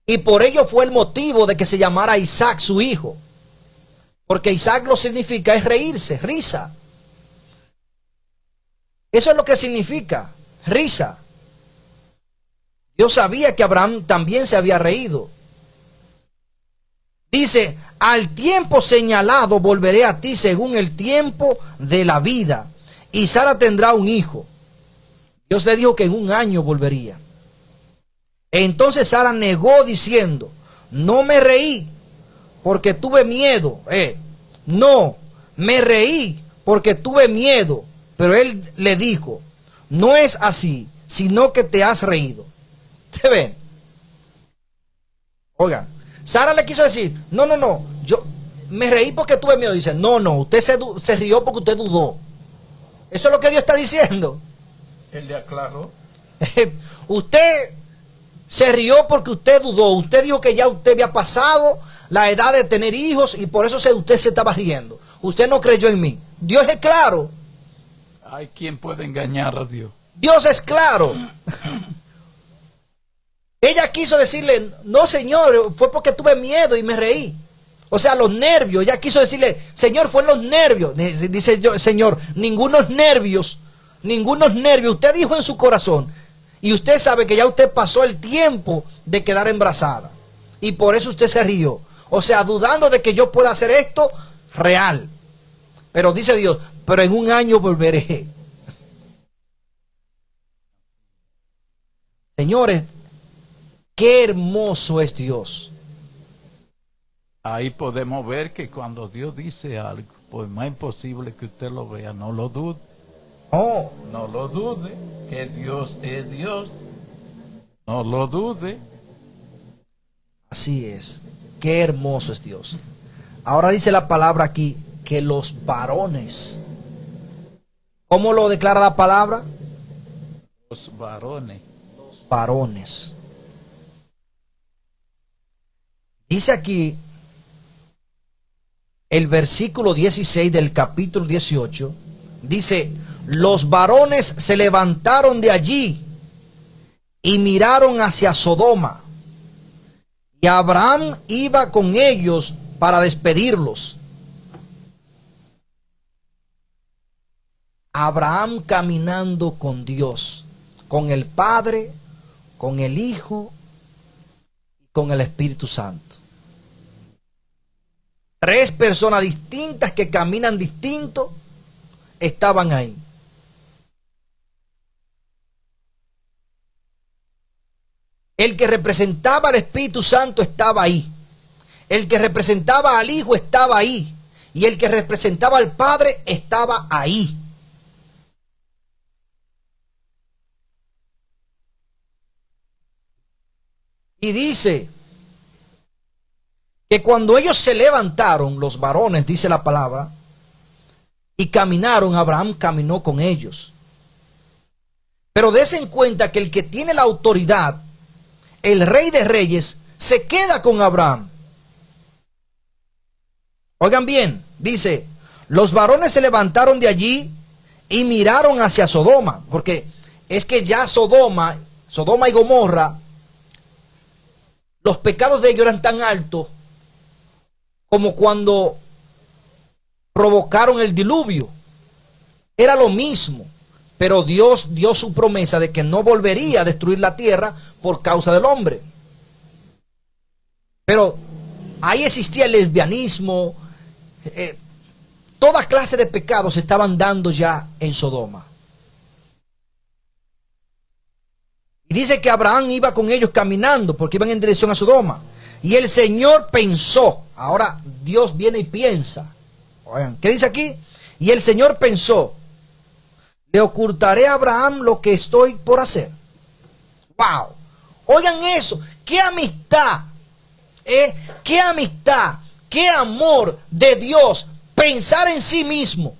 Y por ello fue el motivo de que se llamara Isaac su hijo. Porque Isaac lo significa es reírse, risa. Eso es lo que significa, risa. Dios sabía que Abraham también se había reído. Dice, al tiempo señalado volveré a ti según el tiempo de la vida, y Sara tendrá un hijo. Dios le dijo que en un año volvería. Entonces Sara negó diciendo, no me reí porque tuve miedo. No, me reí porque tuve miedo. Pero él le dijo, no es así, sino que te has reído. ¿Te ven? Oigan, Sara le quiso decir, no, yo me reí porque tuve miedo. Dice, no, usted se rió porque usted dudó. Eso es lo que Dios está diciendo. Él le aclaró. Usted se rió porque usted dudó. Usted dijo que ya usted había pasado la edad de tener hijos y por eso usted se estaba riendo. Usted no creyó en mí. Dios es claro. Hay quien puede engañar a Dios. Dios es claro. Ella quiso decirle, no señor, fue porque tuve miedo y me reí. O sea, los nervios. Ya quiso decirle, Señor, fue los nervios. Dice yo, Señor, ningunos nervios. Usted dijo en su corazón. Y usted sabe que ya usted pasó el tiempo de quedar embarazada. Y por eso usted se rió. O sea, dudando de que yo pueda hacer esto real. Pero dice Dios, pero en un año volveré. Señores, qué hermoso es Dios. Ahí podemos ver que cuando Dios dice algo, por más imposible que usted lo vea, no lo dude. Oh. No lo dude, que Dios es Dios. No lo dude. Así es. Qué hermoso es Dios. Ahora dice la palabra aquí que los varones. ¿Cómo lo declara la palabra? Los varones. Los varones. Dice aquí el versículo 16 del capítulo 18. Dice, los varones se levantaron de allí y miraron hacia Sodoma. Y Abraham iba con ellos para despedirlos. Abraham caminando con Dios, con el Padre, con el Hijo y con el Espíritu Santo. Tres personas distintas que caminan distinto estaban ahí. El que representaba al Espíritu Santo estaba ahí. El que representaba al Hijo estaba ahí. Y el que representaba al Padre estaba ahí. Y dice que cuando ellos se levantaron, los varones, dice la palabra, y caminaron, Abraham caminó con ellos. Pero des en cuenta que el que tiene la autoridad, el Rey de Reyes, se queda con Abraham. Oigan bien, dice, los varones se levantaron de allí y miraron hacia Sodoma, porque es que ya Sodoma y Gomorra, los pecados de ellos eran tan altos como cuando provocaron el diluvio. Era lo mismo, pero Dios dio su promesa de que no volvería a destruir la tierra por causa del hombre. Pero ahí existía el lesbianismo, toda clase de pecados se estaban dando ya en Sodoma. Y dice que Abraham iba con ellos caminando porque iban en dirección a Sodoma. Y el Señor pensó, ahora Dios viene y piensa. Oigan, ¿qué dice aquí? Y el Señor pensó, le ocultaré a Abraham lo que estoy por hacer. ¡Wow! Oigan eso, qué amistad, qué amistad, qué amor de Dios, pensar en sí mismo.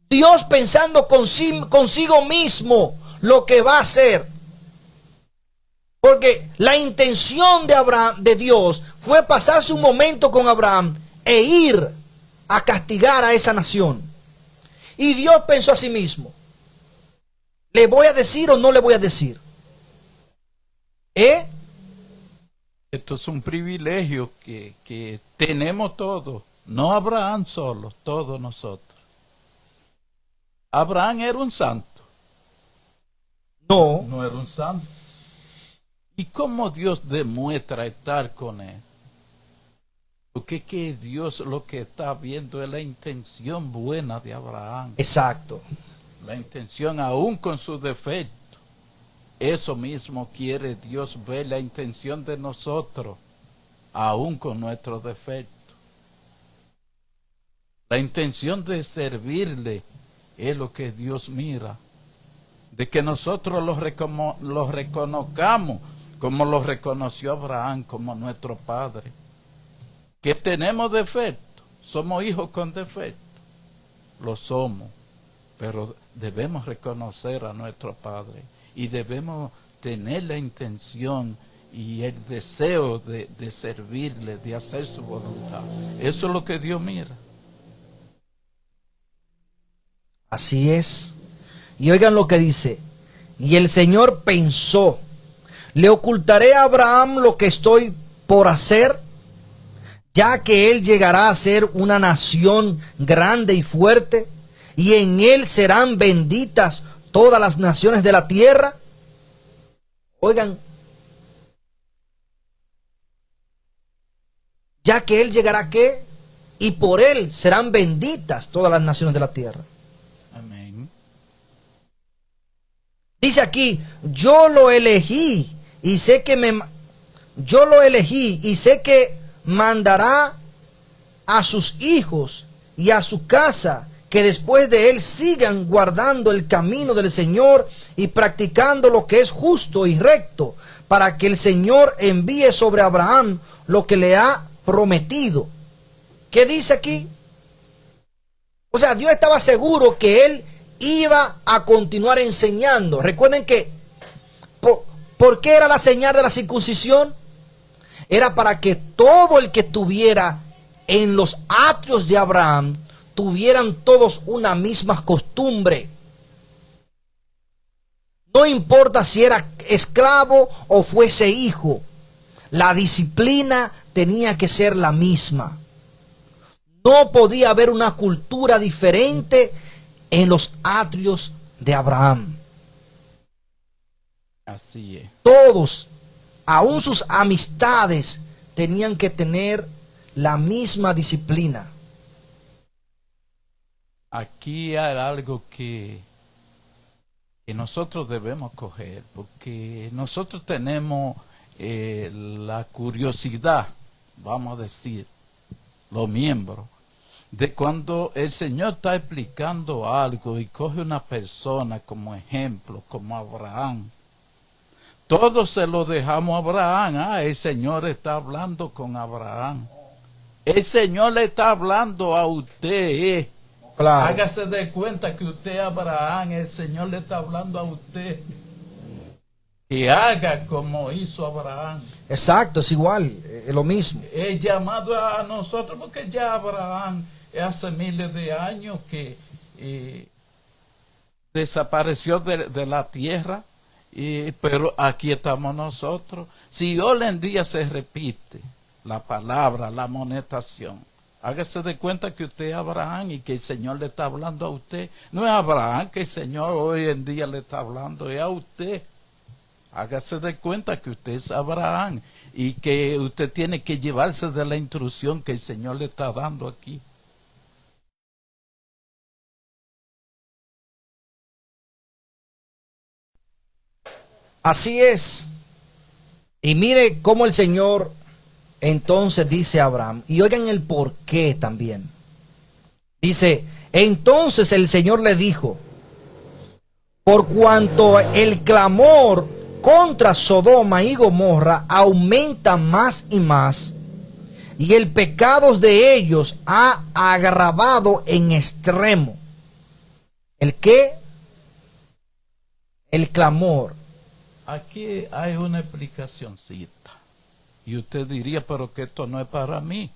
Dios pensando consigo mismo lo que va a hacer. Porque la intención de Abraham, de Dios, fue pasarse un momento con Abraham e ir a castigar a esa nación. Y Dios pensó a sí mismo, ¿le voy a decir o no le voy a decir? Esto es un privilegio que tenemos todos, no Abraham solo, todos nosotros. Abraham era un santo. No era un santo. ¿Y cómo Dios demuestra estar con él? Porque que Dios lo que está viendo es la intención buena de Abraham. Exacto. La intención aún con sus defectos. Eso mismo quiere Dios ver, la intención de nosotros, aún con nuestros defectos. La intención de servirle es lo que Dios mira. De que nosotros lo reconozcamos como lo reconoció Abraham como nuestro padre. Que tenemos defectos, somos hijos con defectos, lo somos, pero debemos reconocer a nuestro Padre y debemos tener la intención y el deseo de servirle, de hacer su voluntad. Eso es lo que Dios mira. Así es. Y oigan lo que dice, y el Señor pensó, le ocultaré a Abraham lo que estoy por hacer. ya que él llegará a ser una nación grande y fuerte, y en él serán benditas todas las naciones de la tierra. Oigan, ya que él llegará, ¿qué? Y por él serán benditas todas las naciones de la tierra. Amén. Dice aquí, yo lo elegí y sé que mandará a sus hijos y a su casa, que después de él sigan guardando el camino del Señor y practicando lo que es justo y recto, para que el Señor envíe sobre Abraham lo que le ha prometido. ¿Qué dice aquí? O sea, Dios estaba seguro que él iba a continuar enseñando. Recuerden que, ¿por qué era la señal de la circuncisión? Era para que todo el que estuviera en los atrios de Abraham tuvieran todos una misma costumbre. No importa si era esclavo o fuese hijo, la disciplina tenía que ser la misma. No podía haber una cultura diferente en los atrios de Abraham. Así es. Todos, aún sus amistades, tenían que tener la misma disciplina. Aquí hay algo que nosotros debemos coger, porque nosotros tenemos la curiosidad, vamos a decir, los miembros, de cuando el Señor está explicando algo y coge una persona como ejemplo, como Abraham. Todos se lo dejamos a Abraham. El Señor está hablando con Abraham. El Señor le está hablando a usted. Claro. Hágase de cuenta que usted es Abraham, el Señor le está hablando a usted. Que haga como hizo Abraham. Exacto, es igual, es lo mismo. Es llamado a nosotros porque ya Abraham hace miles de años que desapareció de la tierra, pero aquí estamos nosotros. Si hoy en día se repite la palabra, la amonestación, hágase de cuenta que usted es Abraham y que el Señor le está hablando a usted. No es Abraham que el Señor hoy en día le está hablando, es a usted. Hágase de cuenta que usted es Abraham y que usted tiene que llevarse de la instrucción que el Señor le está dando aquí. Así es. Y mire cómo el Señor entonces dice a Abraham, y oigan el por qué también. Dice, entonces el Señor le dijo, por cuanto el clamor contra Sodoma y Gomorra aumenta más y más, y el pecado de ellos ha agravado en extremo. ¿El qué? El clamor. Aquí hay una explicacióncita. Y usted diría, pero que esto no es para mí.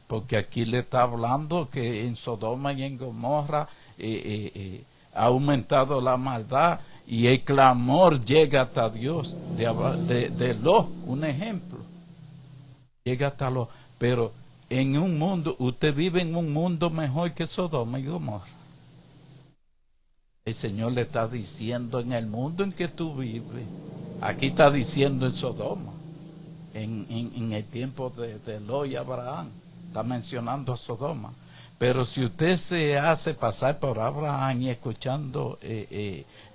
Porque aquí le está hablando que en Sodoma y en Gomorra ha aumentado la maldad y el clamor llega hasta Dios. De Lot, un ejemplo. Llega hasta Lot. Pero en un mundo, usted vive en un mundo mejor que Sodoma y Gomorra. El Señor le está diciendo en el mundo en que tú vives. Aquí está diciendo en Sodoma. En el tiempo de Lot y Abraham. Está mencionando a Sodoma. Pero si usted se hace pasar por Abraham y escuchando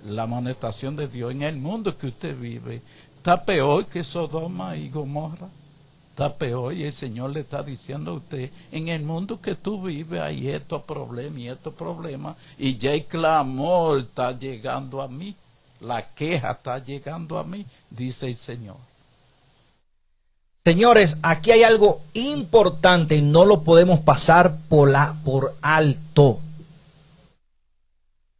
la amonestación de Dios en el mundo que usted vive, está peor que Sodoma y Gomorra. Está peor y el Señor le está diciendo a usted, en el mundo que tú vives hay estos problemas y estos problemas, y ya el clamor está llegando a mí, la queja está llegando a mí, dice el Señor. Señores, aquí hay algo importante y no lo podemos pasar por alto.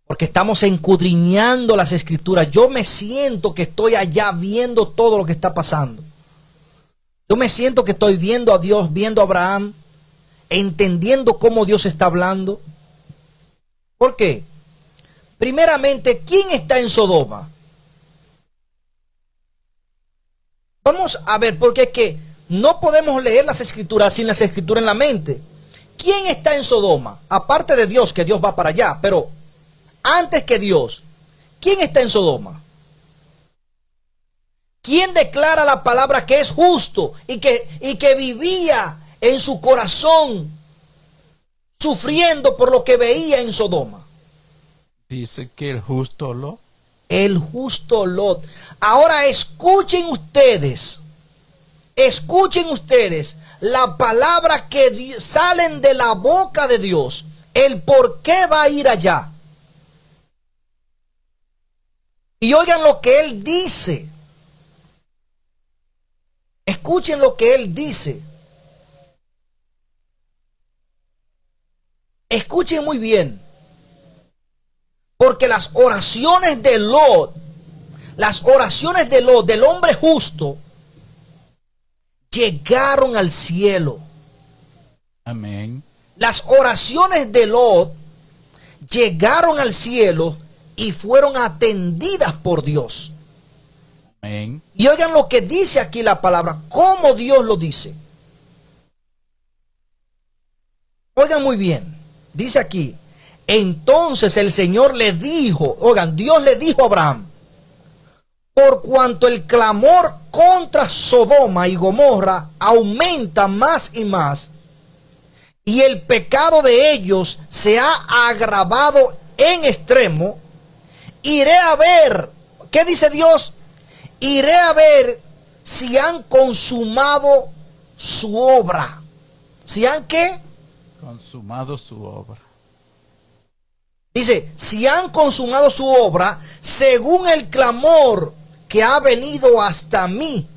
Porque estamos escudriñando las Escrituras. Yo me siento que estoy allá viendo todo lo que está pasando. Yo me siento que estoy viendo a Dios, viendo a Abraham, entendiendo cómo Dios está hablando. ¿Por qué? Primeramente, ¿quién está en Sodoma? Vamos a ver, porque es que no podemos leer las escrituras sin las escrituras en la mente. ¿Quién está en Sodoma? Aparte de Dios, que Dios va para allá, pero antes que Dios, ¿quién está en Sodoma? ¿Quién declara la palabra que es justo y que vivía en su corazón sufriendo por lo que veía en Sodoma? Dice que el justo Lot. El justo Lot. Ahora escuchen ustedes la palabra que salen de la boca de Dios, el por qué va a ir allá. Y oigan lo que él dice. Escuchen lo que él dice. Escuchen muy bien. Porque las oraciones de Lot, del hombre justo, llegaron al cielo. Amén. Las oraciones de Lot llegaron al cielo y fueron atendidas por Dios. Amén. Y oigan lo que dice aquí la palabra, cómo Dios lo dice. Oigan muy bien, dice aquí, entonces el Señor le dijo, oigan, Dios le dijo a Abraham, por cuanto el clamor contra Sodoma y Gomorra aumenta más y más, y el pecado de ellos se ha agravado en extremo, iré a ver, ¿qué dice Dios? Iré a ver si han consumado su obra. ¿Si han qué? Consumado su obra. Dice, si han consumado su obra, según el clamor que ha venido hasta mí,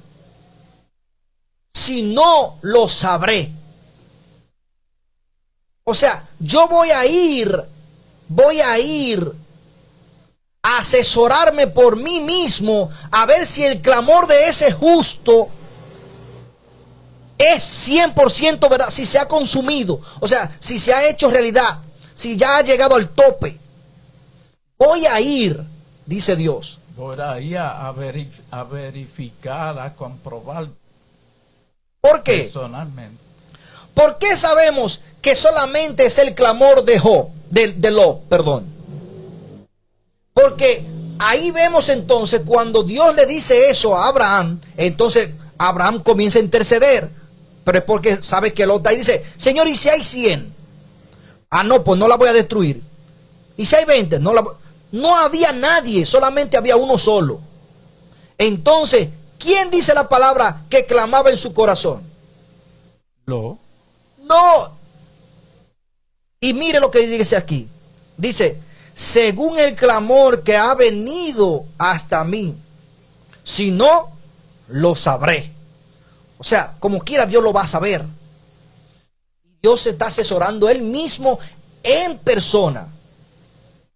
si no, lo sabré. O sea, yo voy a ir a asesorarme por mí mismo, a ver si el clamor de ese justo es 100% verdad, si se ha consumido, o sea, si se ha hecho realidad, si ya ha llegado al tope. Voy a ir, dice Dios. Voy a ir a verificar, a comprobar. ¿Por qué? Personalmente. ¿Por qué sabemos que solamente es el clamor de Lot, perdón? Porque ahí vemos entonces cuando Dios le dice eso a Abraham, entonces Abraham comienza a interceder. Pero es porque sabe que Lot ahí dice, Señor, ¿y si hay 100? Ah, no, pues no la voy a destruir. ¿Y si hay 20? No había nadie, solamente había uno solo. Entonces, ¿quién dice la palabra que clamaba en su corazón? Lot. No. Y mire lo que dice aquí. Dice, según el clamor que ha venido hasta mí, si no, lo sabré. O sea, como quiera Dios lo va a saber. Dios se está asesorando él mismo en persona.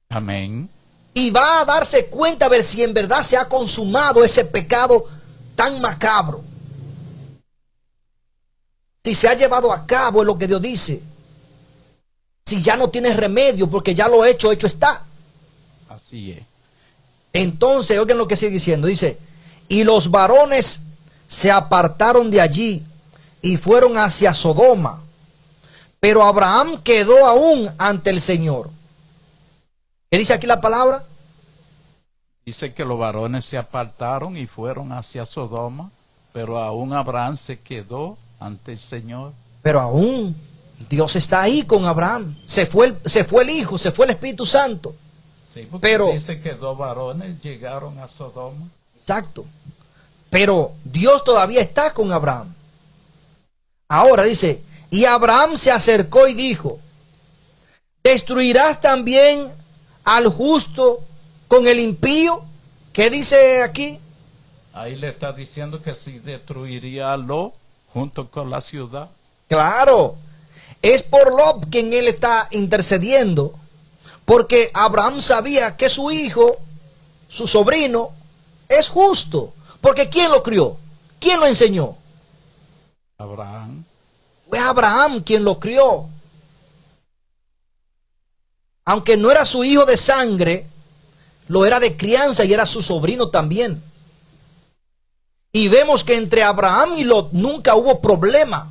Amén. Y va a darse cuenta a ver si en verdad se ha consumado ese pecado tan macabro. Si se ha llevado a cabo, es lo que Dios dice. Si ya no tiene remedio, porque ya lo hecho está. Así es. Entonces, oigan lo que sigue diciendo. Dice, y los varones se apartaron de allí y fueron hacia Sodoma. Pero Abraham quedó aún ante el Señor. ¿Qué dice aquí la palabra? Dice que los varones se apartaron y fueron hacia Sodoma, pero aún Abraham se quedó ante el Señor. Pero aún Dios está ahí con Abraham. Se fue el Hijo, se fue el Espíritu Santo. Sí, porque pero dice que 2 varones llegaron a Sodoma. Exacto. Pero Dios todavía está con Abraham. Ahora dice, y Abraham se acercó y dijo, ¿destruirás también al justo con el impío? ¿Qué dice aquí? Ahí le está diciendo que si destruiría a Lot junto con la ciudad. Claro, es por Lot quien él está intercediendo, porque Abraham sabía que su hijo, su sobrino, es justo. Porque ¿quién lo crió? ¿Quién lo enseñó? Abraham. Fue Abraham quien lo crió. Aunque no era su hijo de sangre, lo era de crianza y era su sobrino también. Y vemos que entre Abraham y Lot nunca hubo problema.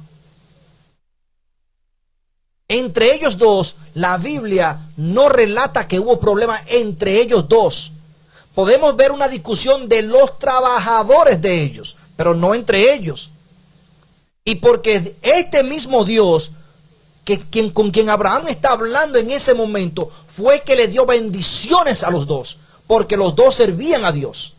Entre ellos dos, la Biblia no relata que hubo problema entre ellos dos. Podemos ver una discusión de los trabajadores de ellos, pero no entre ellos. Y porque este mismo Dios, con quien Abraham está hablando en ese momento, fue que le dio bendiciones a los dos, porque los dos servían a Dios.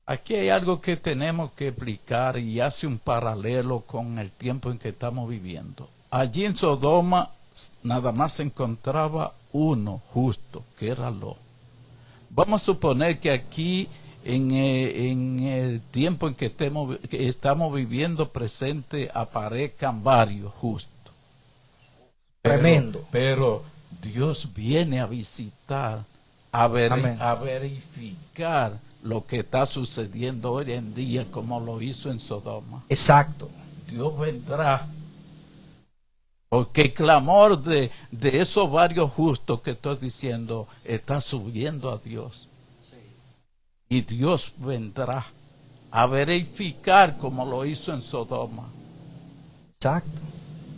Aquí hay algo que tenemos que explicar y hace un paralelo con el tiempo en que estamos viviendo. Allí en Sodoma nada más se encontraba uno justo, que era Lot. Vamos a suponer que aquí en el tiempo en que estamos viviendo presente aparezcan varios justos. Tremendo. Pero Dios viene a visitar, a verificar lo que está sucediendo hoy en día como lo hizo en Sodoma. Exacto. Dios vendrá. Porque el clamor de esos varios justos que estoy diciendo está subiendo a Dios. Sí. Y Dios vendrá a verificar como lo hizo en Sodoma. Exacto.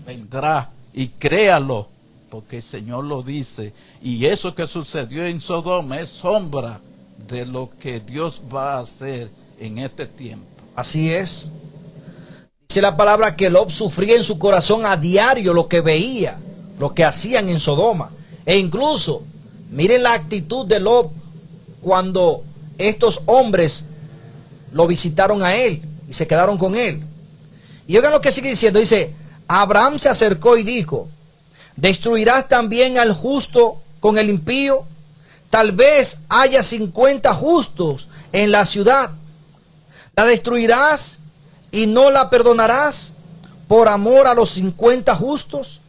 Vendrá y créalo, porque el Señor lo dice. Y eso que sucedió en Sodoma es sombra de lo que Dios va a hacer en este tiempo. Así es. Dice la palabra que Lot sufría en su corazón a diario lo que veía, lo que hacían en Sodoma. E incluso, miren la actitud de Lot cuando estos hombres lo visitaron a él y se quedaron con él. Y oigan lo que sigue diciendo. Dice, Abraham se acercó y dijo, ¿destruirás también al justo con el impío? Tal vez haya 50 justos en la ciudad. ¿La destruirás y no la perdonarás por amor a los 50 justos?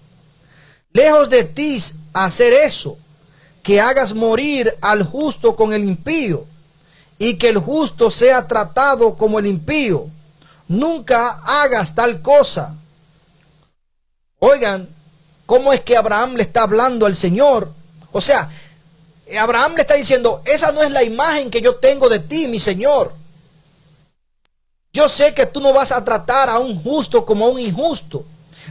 Lejos de ti hacer eso, que hagas morir al justo con el impío, y que el justo sea tratado como el impío. Nunca hagas tal cosa. Oigan, ¿cómo es que Abraham le está hablando al Señor? O sea, Abraham le está diciendo, esa no es la imagen que yo tengo de ti, mi Señor. Yo sé que tú no vas a tratar a un justo como a un injusto,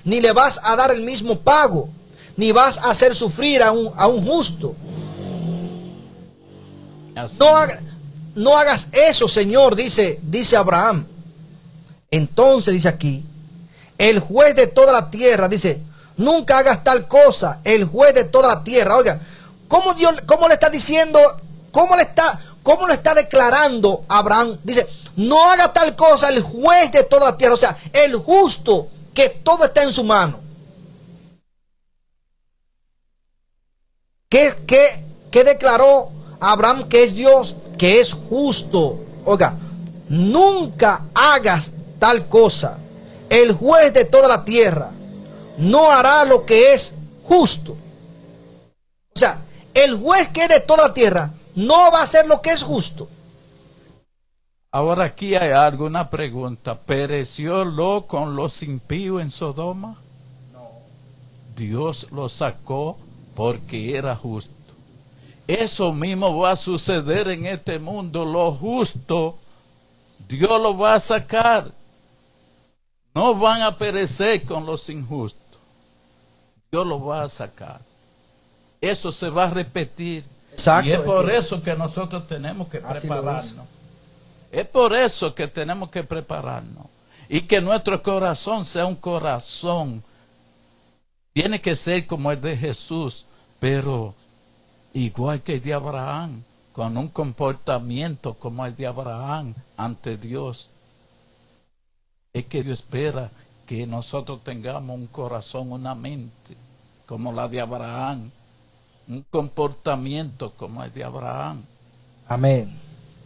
ni le vas a dar el mismo pago, ni vas a hacer sufrir a un justo. No hagas eso, Señor, dice Abraham. Entonces dice aquí, el juez de toda la tierra, dice, nunca hagas tal cosa, el juez de toda la tierra. Oiga, ¿cómo le está diciendo, cómo lo está declarando Abraham? Dice, no haga tal cosa el juez de toda la tierra, o sea, el justo, que todo está en su mano. ¿Qué declaró Abraham? Que es Dios, que es justo. Oiga, nunca hagas tal cosa. El juez de toda la tierra no hará lo que es justo. O sea, el juez que es de toda la tierra no va a hacer lo que es justo. Ahora aquí hay alguna pregunta. ¿Pereció Lot con los impíos en Sodoma? No. Dios lo sacó porque era justo. Eso mismo va a suceder en este mundo. Lo justo, Dios lo va a sacar. No van a perecer con los injustos. Dios lo va a sacar. Eso se va a repetir. Exacto, y es por eso que nosotros tenemos que prepararnos. Es por eso que tenemos que prepararnos. Y que nuestro corazón sea un corazón. Tiene que ser como el de Jesús, pero igual que el de Abraham, con un comportamiento como el de Abraham ante Dios. Es que Dios espera que nosotros tengamos un corazón, una mente como la de Abraham, un comportamiento como el de Abraham. Amén.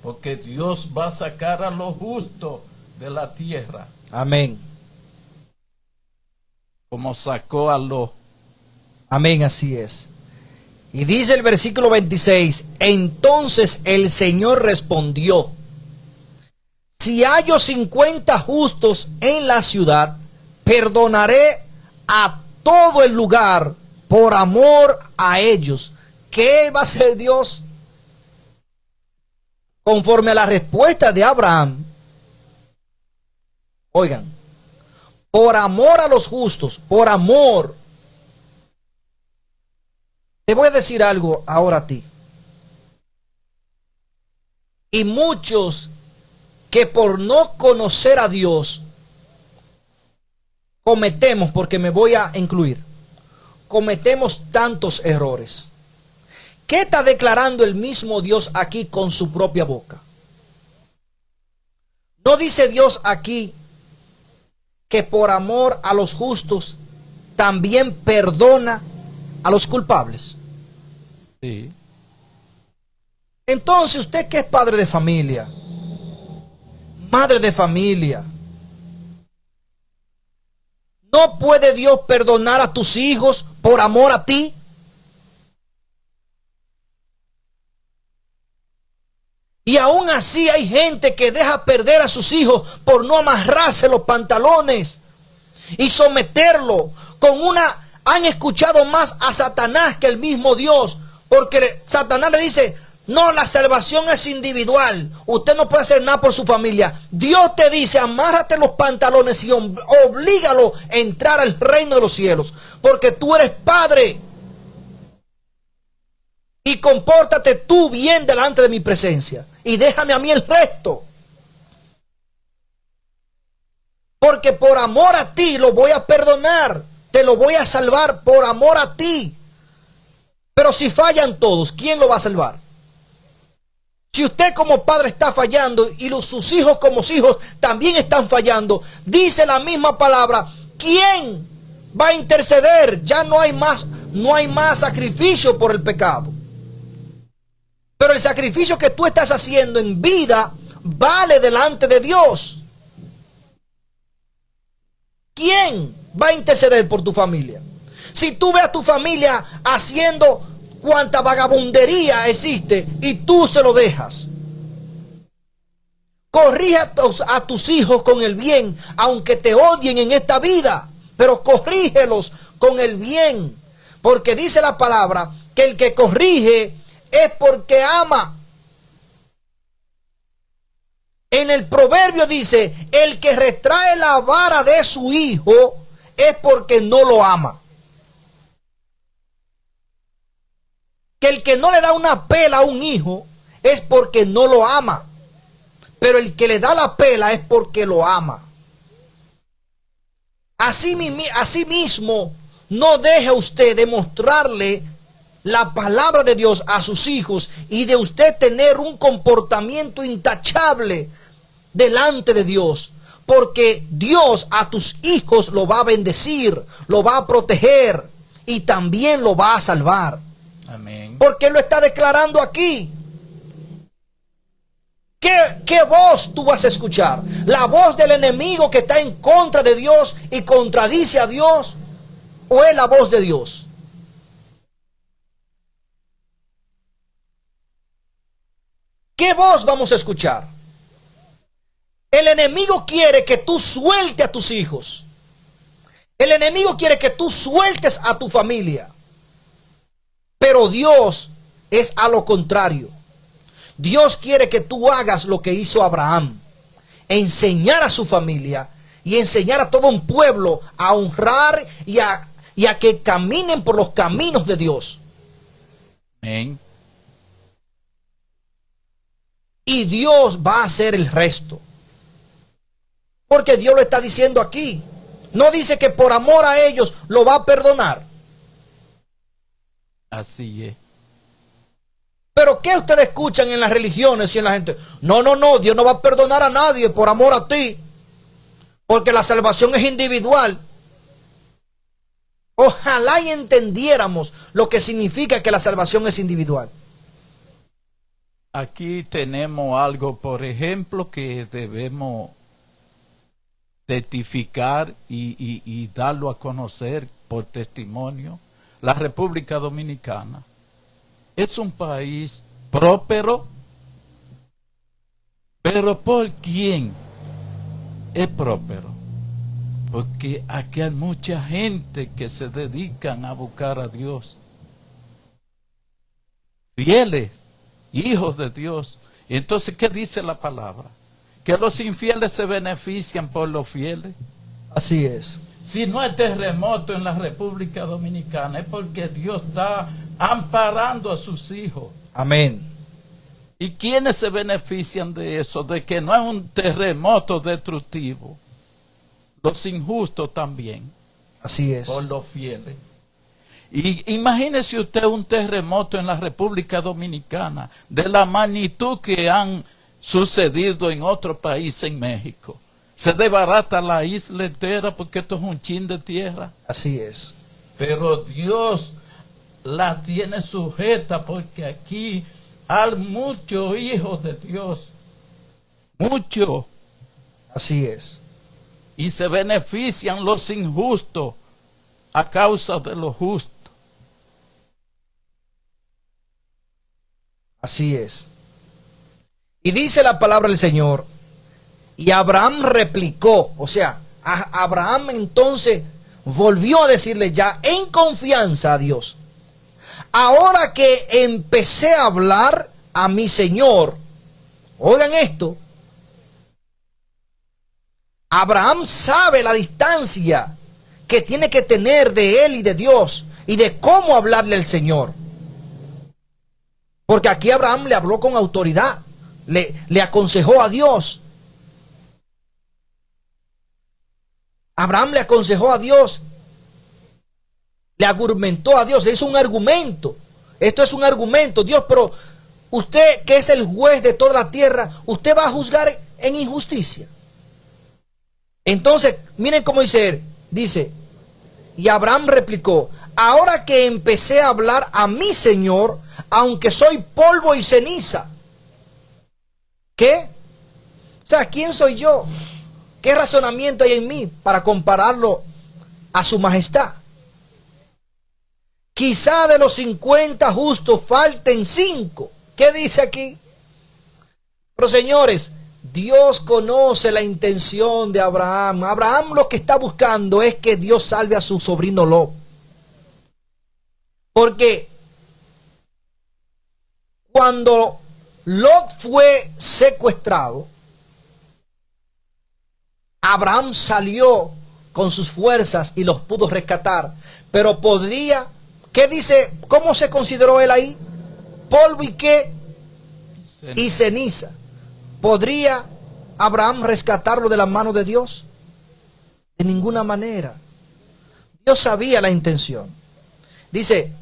Porque Dios va a sacar a los justos de la tierra. Amén. Como sacó a Lot. Amén, así es. Y dice el versículo 26, entonces el Señor respondió, si hallo 50 justos en la ciudad, perdonaré a todo el lugar por amor a ellos. ¿Qué va a hacer Dios? conforme a la respuesta de Abraham, oigan, por amor a los justos, por amor. Te voy a decir algo ahora a ti. Y muchos que por no conocer a Dios cometemos, porque me voy a incluir, cometemos tantos errores. ¿Qué está declarando el mismo Dios aquí con su propia boca? ¿No dice Dios aquí que por amor a los justos también perdona a los culpables? Sí. Entonces, usted que es padre de familia, madre de familia, ¿no puede Dios perdonar a tus hijos por amor a ti? Y aún así hay gente que deja perder a sus hijos por no amarrarse los pantalones y someterlo con una... Han escuchado más a Satanás que el mismo Dios, porque Satanás le dice, no, la salvación es individual, usted no puede hacer nada por su familia. Dios te dice, amárrate los pantalones y oblígalo a entrar al reino de los cielos, porque tú eres padre. Y compórtate tú bien delante de mi presencia. Y déjame a mí el resto. Porque por amor a ti lo voy a perdonar. Te lo voy a salvar por amor a ti. Pero si fallan todos, ¿quién lo va a salvar? Si usted como padre está fallando y sus hijos como hijos también están fallando, dice la misma palabra, ¿quién va a interceder? Ya no hay más sacrificio por el pecado. Pero el sacrificio que tú estás haciendo en vida vale delante de Dios. ¿Quién va a interceder por tu familia? Si tú ves a tu familia haciendo cuanta vagabundería existe y tú se lo dejas. Corrige a tus hijos con el bien, aunque te odien en esta vida, pero corrígelos con el bien. Porque dice la palabra que el que corrige es porque ama. En el proverbio dice, el que retrae la vara de su hijo es porque no lo ama. Que el que no le da una pela a un hijo es porque no lo ama. Pero el que le da la pela es porque lo ama. Así mismo, no deje usted de mostrarle la palabra de Dios a sus hijos y de usted tener un comportamiento intachable delante de Dios, porque Dios a tus hijos lo va a bendecir, lo va a proteger y también lo va a salvar. Amén. Porque Él lo está declarando aquí. ¿Qué voz tú vas a escuchar? ¿La voz del enemigo que está en contra de Dios y contradice a Dios? ¿O es la voz de Dios? ¿Qué voz vamos a escuchar? El enemigo quiere que tú sueltes a tus hijos. El enemigo quiere que tú sueltes a tu familia. Pero Dios es a lo contrario. Dios quiere que tú hagas lo que hizo Abraham. Enseñar a su familia y enseñar a todo un pueblo a honrar y a que caminen por los caminos de Dios. Amén. Y Dios va a hacer el resto. Porque Dios lo está diciendo aquí. No dice que por amor a ellos lo va a perdonar. Así es. Pero ¿qué ustedes escuchan en las religiones y en la gente? No, Dios no va a perdonar a nadie por amor a ti. Porque la salvación es individual. Ojalá y entendiéramos lo que significa que la salvación es individual. Aquí tenemos algo, por ejemplo, que debemos testificar y darlo a conocer por testimonio. La República Dominicana es un país próspero, pero ¿por quién es próspero? Porque aquí hay mucha gente que se dedican a buscar a Dios, fieles, hijos de Dios, Entonces, ¿qué dice la palabra? Que los infieles se benefician por los fieles. Así es. Si no hay terremoto en la República Dominicana, es porque Dios está amparando a sus hijos. Amén. ¿Y quiénes se benefician de eso? De que no hay un terremoto destructivo. Los injustos también. Así es. Por los fieles. Y imagínese usted un terremoto en la República Dominicana de la magnitud que han sucedido en otro país, en México. Se desbarata la isla entera porque esto es un chin de tierra. Así es. Pero Dios la tiene sujeta porque aquí hay muchos hijos de Dios. Muchos. Así es. Y se benefician los injustos a causa de los justos. Así es. Y dice la palabra del Señor, y Abraham replicó, o sea, Abraham entonces volvió a decirle ya en confianza a Dios: ahora que empecé a hablar a mi Señor, oigan esto, Abraham sabe la distancia que tiene que tener de él y de Dios, y de cómo hablarle al Señor. Porque aquí Abraham le habló con autoridad, le aconsejó a Dios. Abraham le aconsejó a Dios, le argumentó a Dios, le hizo un argumento. Esto es un argumento. Dios, pero usted, que es el juez de toda la tierra, usted va a juzgar en injusticia. Entonces, miren cómo dice él. Dice, y Abraham replicó: ahora que empecé a hablar a mi Señor, aunque soy polvo y ceniza. ¿Qué? O sea, ¿quién soy yo? ¿Qué razonamiento hay en mí para compararlo a su majestad? Quizá de los 50 justos falten 5. ¿Qué dice aquí? Pero señores, Dios conoce la intención de Abraham. Abraham lo que está buscando es que Dios salve a su sobrino Lot. Porque cuando Lot fue secuestrado, Abraham salió con sus fuerzas y los pudo rescatar. Pero podría, ¿qué dice? ¿Cómo se consideró él ahí? Polvo y qué? Y ceniza. ¿Podría Abraham rescatarlo de las manos de Dios? De ninguna manera. Dios sabía la intención. Dice,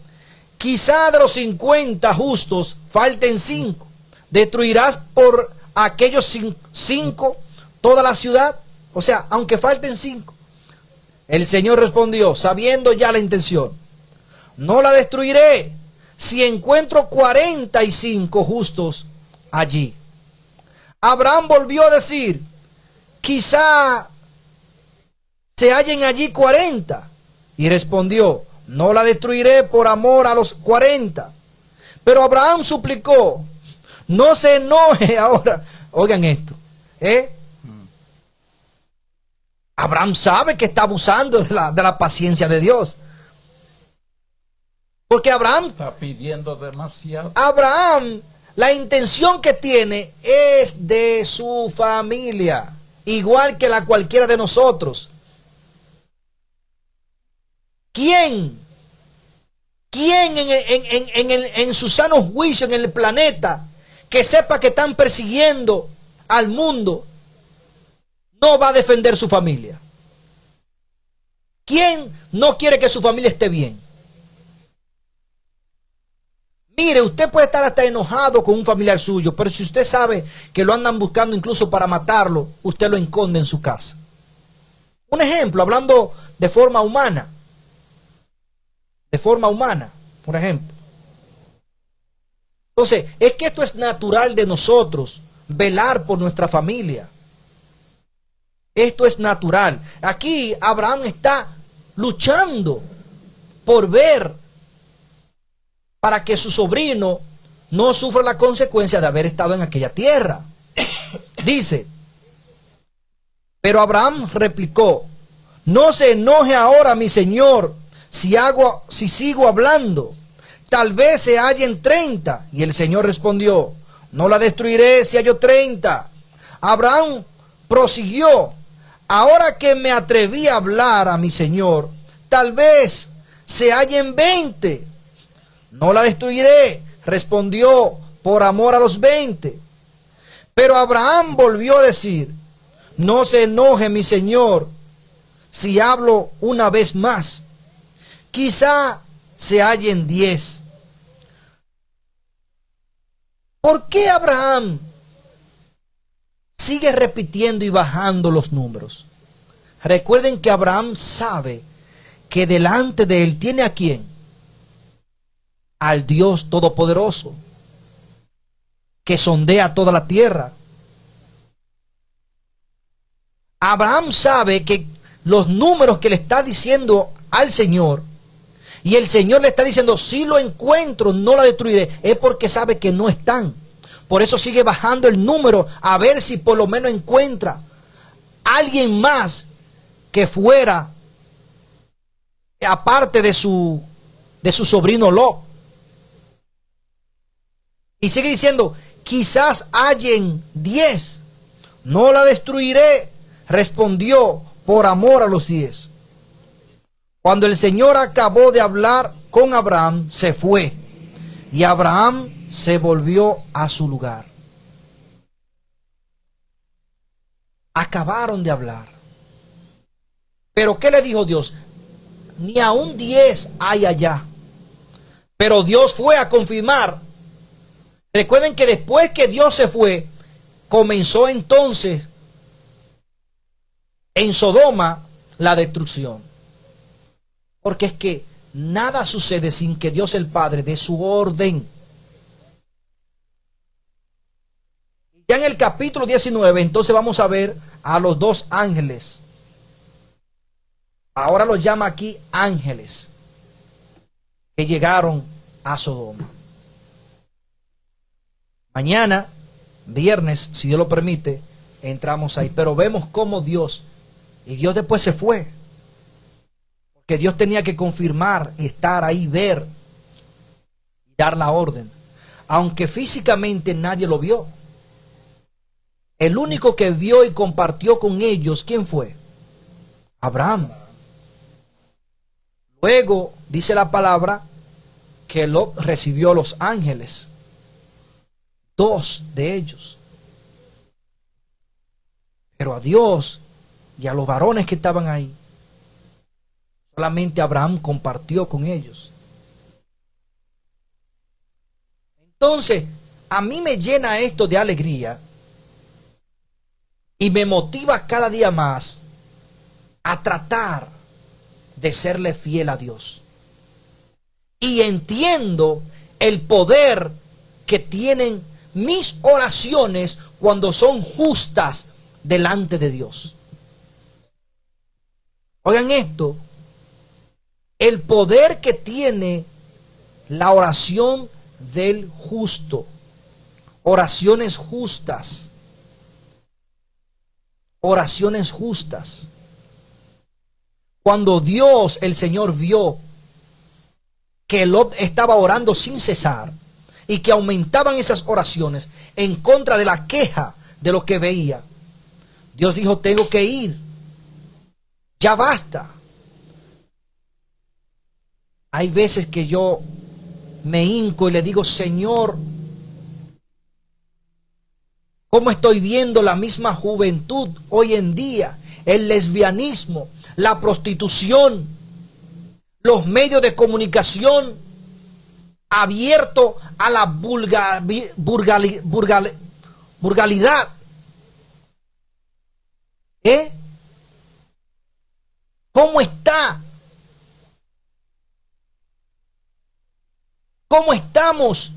quizá de los 50 justos falten 5. ¿Destruirás por aquellos 5 toda la ciudad? O sea, aunque falten 5. El Señor respondió, sabiendo ya la intención: no la destruiré si encuentro 45 justos allí. Abraham volvió a decir, quizá se hallen allí 40. Y respondió, no la destruiré por amor a los 40. Pero Abraham suplicó, no se enoje ahora. Oigan esto, Abraham sabe que está abusando de la paciencia de Dios. Porque Abraham está pidiendo demasiado. Abraham, la intención que tiene es de su familia, igual que la cualquiera de nosotros. ¿Quién en su sano juicio en el planeta que sepa que están persiguiendo al mundo no va a defender su familia? ¿Quién no quiere que su familia esté bien? Mire, usted puede estar hasta enojado con un familiar suyo, pero si usted sabe que lo andan buscando incluso para matarlo, usted lo esconde en su casa. Un ejemplo, hablando de forma humana. De forma humana, por ejemplo. Entonces, es que esto es natural de nosotros, velar por nuestra familia. Esto es natural. Aquí Abraham está luchando por ver para que su sobrino no sufra la consecuencia de haber estado en aquella tierra. Dice, pero Abraham replicó, no se enoje ahora mi señor si sigo hablando, tal vez se hallen 30. Y el Señor respondió, no la destruiré si hallo 30. Abraham prosiguió: ahora que me atreví a hablar a mi señor, tal vez se hallen 20. No la destruiré, respondió, por amor a los 20. Pero Abraham volvió a decir: no se enoje mi señor si hablo una vez más. Quizá se hallen 10. ¿Por qué Abraham sigue repitiendo y bajando los números? Recuerden que Abraham sabe que delante de él tiene ¿a quién? Al Dios Todopoderoso, que sondea toda la tierra. Abraham sabe que los números que le está diciendo al Señor, y el Señor le está diciendo, si lo encuentro, no la destruiré, es porque sabe que no están. Por eso sigue bajando el número, a ver si por lo menos encuentra alguien más que fuera aparte de su sobrino Lot. Y sigue diciendo, quizás hallen 10. No la destruiré, respondió, por amor a los 10. Cuando el Señor acabó de hablar con Abraham, se fue. Y Abraham se volvió a su lugar. Acabaron de hablar. Pero ¿qué le dijo Dios? Ni aún 10 hay allá. Pero Dios fue a confirmar. Recuerden que después que Dios se fue, comenzó entonces en Sodoma la destrucción. Porque es que nada sucede sin que Dios el Padre dé su orden. Ya en el capítulo 19, entonces vamos a ver a los 2 ángeles. Ahora los llama aquí ángeles que llegaron a Sodoma. Mañana, viernes, si Dios lo permite, entramos ahí. Pero vemos cómo Dios, y Dios después se fue. Porque Dios tenía que confirmar y estar ahí, ver, y dar la orden. Aunque físicamente nadie lo vio. El único que vio y compartió con ellos, ¿quién fue? Abraham. Luego dice la palabra que Lot recibió a los ángeles. 2 de ellos. Pero a Dios y a los varones que estaban ahí, solamente Abraham compartió con ellos. Entonces, a mí me llena esto de alegría y me motiva cada día más a tratar de serle fiel a Dios. Y entiendo el poder que tienen mis oraciones cuando son justas delante de Dios. Oigan esto, el poder que tiene la oración del justo, oraciones justas, oraciones justas. Cuando Dios, el Señor, vio que Lot estaba orando sin cesar y que aumentaban esas oraciones en contra de la queja de lo que veía, Dios dijo, tengo que ir, ya basta. Hay veces que yo me hinco y le digo, Señor, ¿cómo estoy viendo la misma juventud hoy en día? El lesbianismo, la prostitución, los medios de comunicación abiertos a la vulgaridad. ¿Cómo está? ¿Cómo estamos?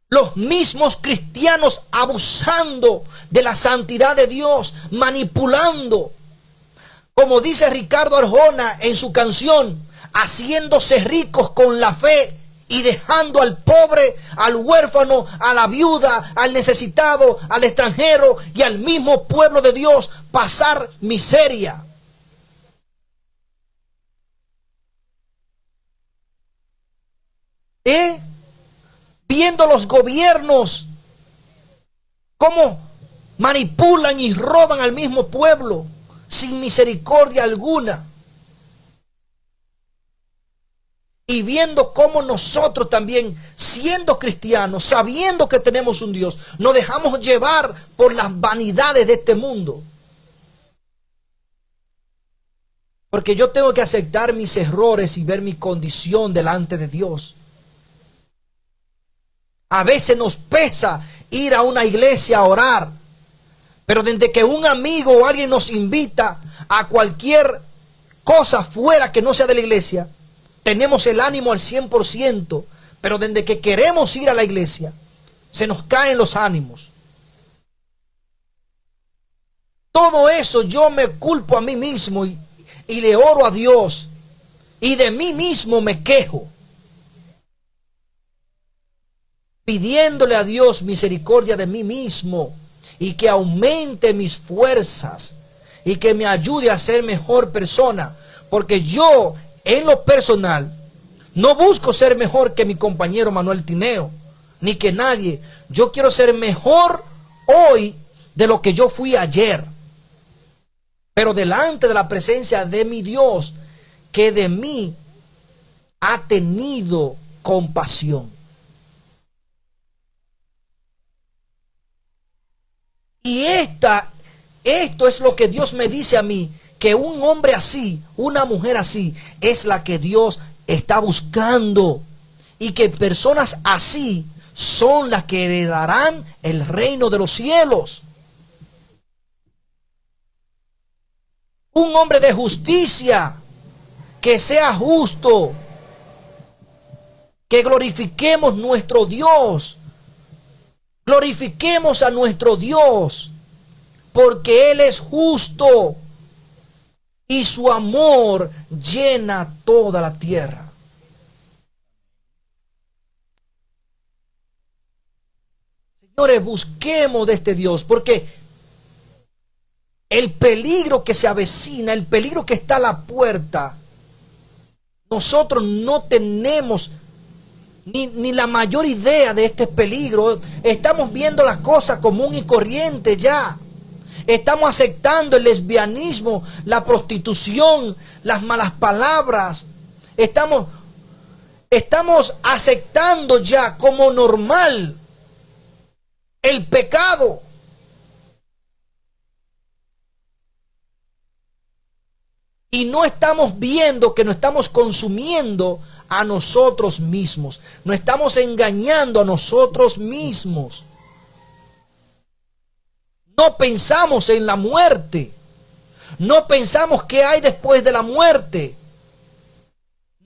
Los mismos cristianos abusando de la santidad de Dios, manipulando. Como dice Ricardo Arjona en su canción, haciéndose ricos con la fe y dejando al pobre, al huérfano, a la viuda, al necesitado, al extranjero y al mismo pueblo de Dios pasar miseria. viendo los gobiernos cómo manipulan y roban al mismo pueblo sin misericordia alguna. Y viendo cómo nosotros también, siendo cristianos, sabiendo que tenemos un Dios, nos dejamos llevar por las vanidades de este mundo. Porque yo tengo que aceptar mis errores y ver mi condición delante de Dios. A veces nos pesa ir a una iglesia a orar, pero desde que un amigo o alguien nos invita a cualquier cosa fuera que no sea de la iglesia, tenemos el ánimo al 100%, pero desde que queremos ir a la iglesia, se nos caen los ánimos. Todo eso yo me culpo a mí mismo y le oro a Dios, y de mí mismo me quejo, pidiéndole a Dios misericordia de mí mismo, y que aumente mis fuerzas, y que me ayude a ser mejor persona, porque yo, en lo personal, no busco ser mejor que mi compañero Manuel Tineo, ni que nadie. Yo quiero ser mejor hoy de lo que yo fui ayer, pero delante de la presencia de mi Dios, que de mí ha tenido compasión. Y esto es lo que Dios me dice a mí, que un hombre así, una mujer así, es la que Dios está buscando. Y que personas así son las que heredarán el reino de los cielos. Un hombre de justicia, que sea justo, que glorifiquemos nuestro Dios. Glorifiquemos a nuestro Dios, porque Él es justo y su amor llena toda la tierra. Señores, busquemos de este Dios, porque el peligro que se avecina, el peligro que está a la puerta, nosotros no tenemos ni la mayor idea de este peligro. Estamos viendo las cosas común y corriente ya. Estamos aceptando el lesbianismo, la prostitución, las malas palabras. Estamos aceptando ya como normal el pecado. Y no estamos viendo que nos estamos consumiendo a nosotros mismos. Nos estamos engañando a nosotros mismos. No pensamos en la muerte. No pensamos qué hay después de la muerte.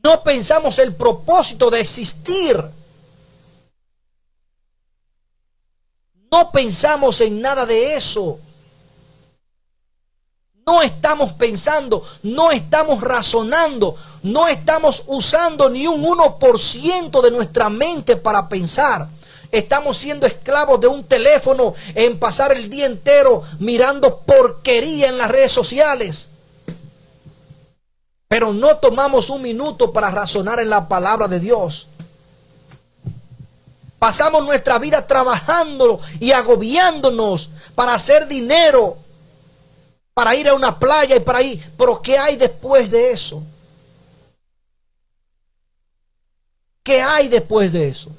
No pensamos el propósito de existir. No pensamos en nada de eso. No estamos pensando, no estamos razonando, no estamos usando ni un 1% de nuestra mente para pensar. Estamos siendo esclavos de un teléfono en pasar el día entero mirando porquería en las redes sociales. Pero no tomamos un minuto para razonar en la palabra de Dios. Pasamos nuestra vida trabajando y agobiándonos para hacer dinero, para ir a una playa y para ir. Pero ¿qué hay después de eso? ¿Qué hay después de eso?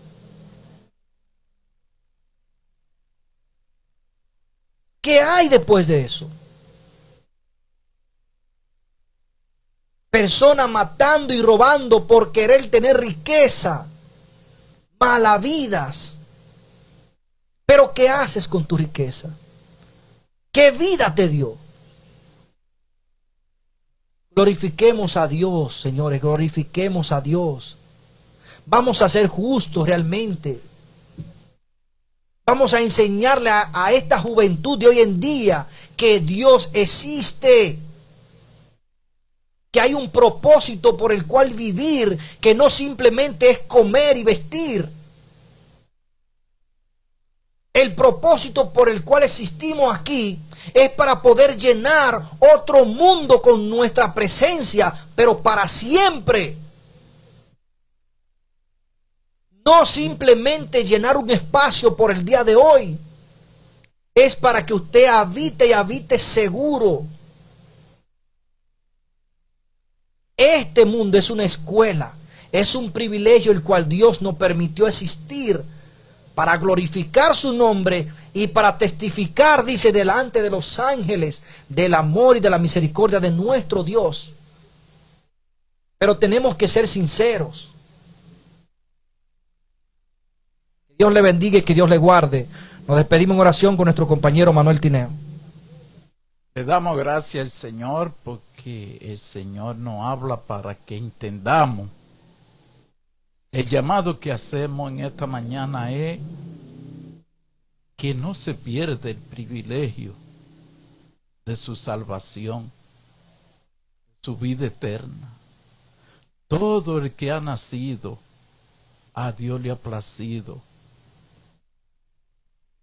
¿Qué hay después de eso? Personas matando y robando por querer tener riqueza, malavidas. Pero ¿qué haces con tu riqueza? ¿Qué vida te dio? Glorifiquemos a Dios, señores, glorifiquemos a Dios. Vamos a ser justos realmente. Vamos a enseñarle a esta juventud de hoy en día que Dios existe, que hay un propósito por el cual vivir, que no simplemente es comer y vestir. El propósito por el cual existimos aquí es para poder llenar otro mundo con nuestra presencia, pero para siempre. no simplemente llenar un espacio por el día de hoy. Es para que usted habite y habite seguro. Este mundo es una escuela, es un privilegio el cual Dios nos permitió existir para glorificar su nombre y para testificar, dice, delante de los ángeles del amor y de la misericordia de nuestro Dios. Pero tenemos que ser sinceros. Que Dios le bendiga y que Dios le guarde. Nos despedimos en oración con nuestro compañero Manuel Tineo. Le damos gracias al Señor porque el Señor nos habla para que entendamos. El llamado que hacemos en esta mañana es que no se pierda el privilegio de su salvación, su vida eterna. Todo el que ha nacido, a Dios le ha placido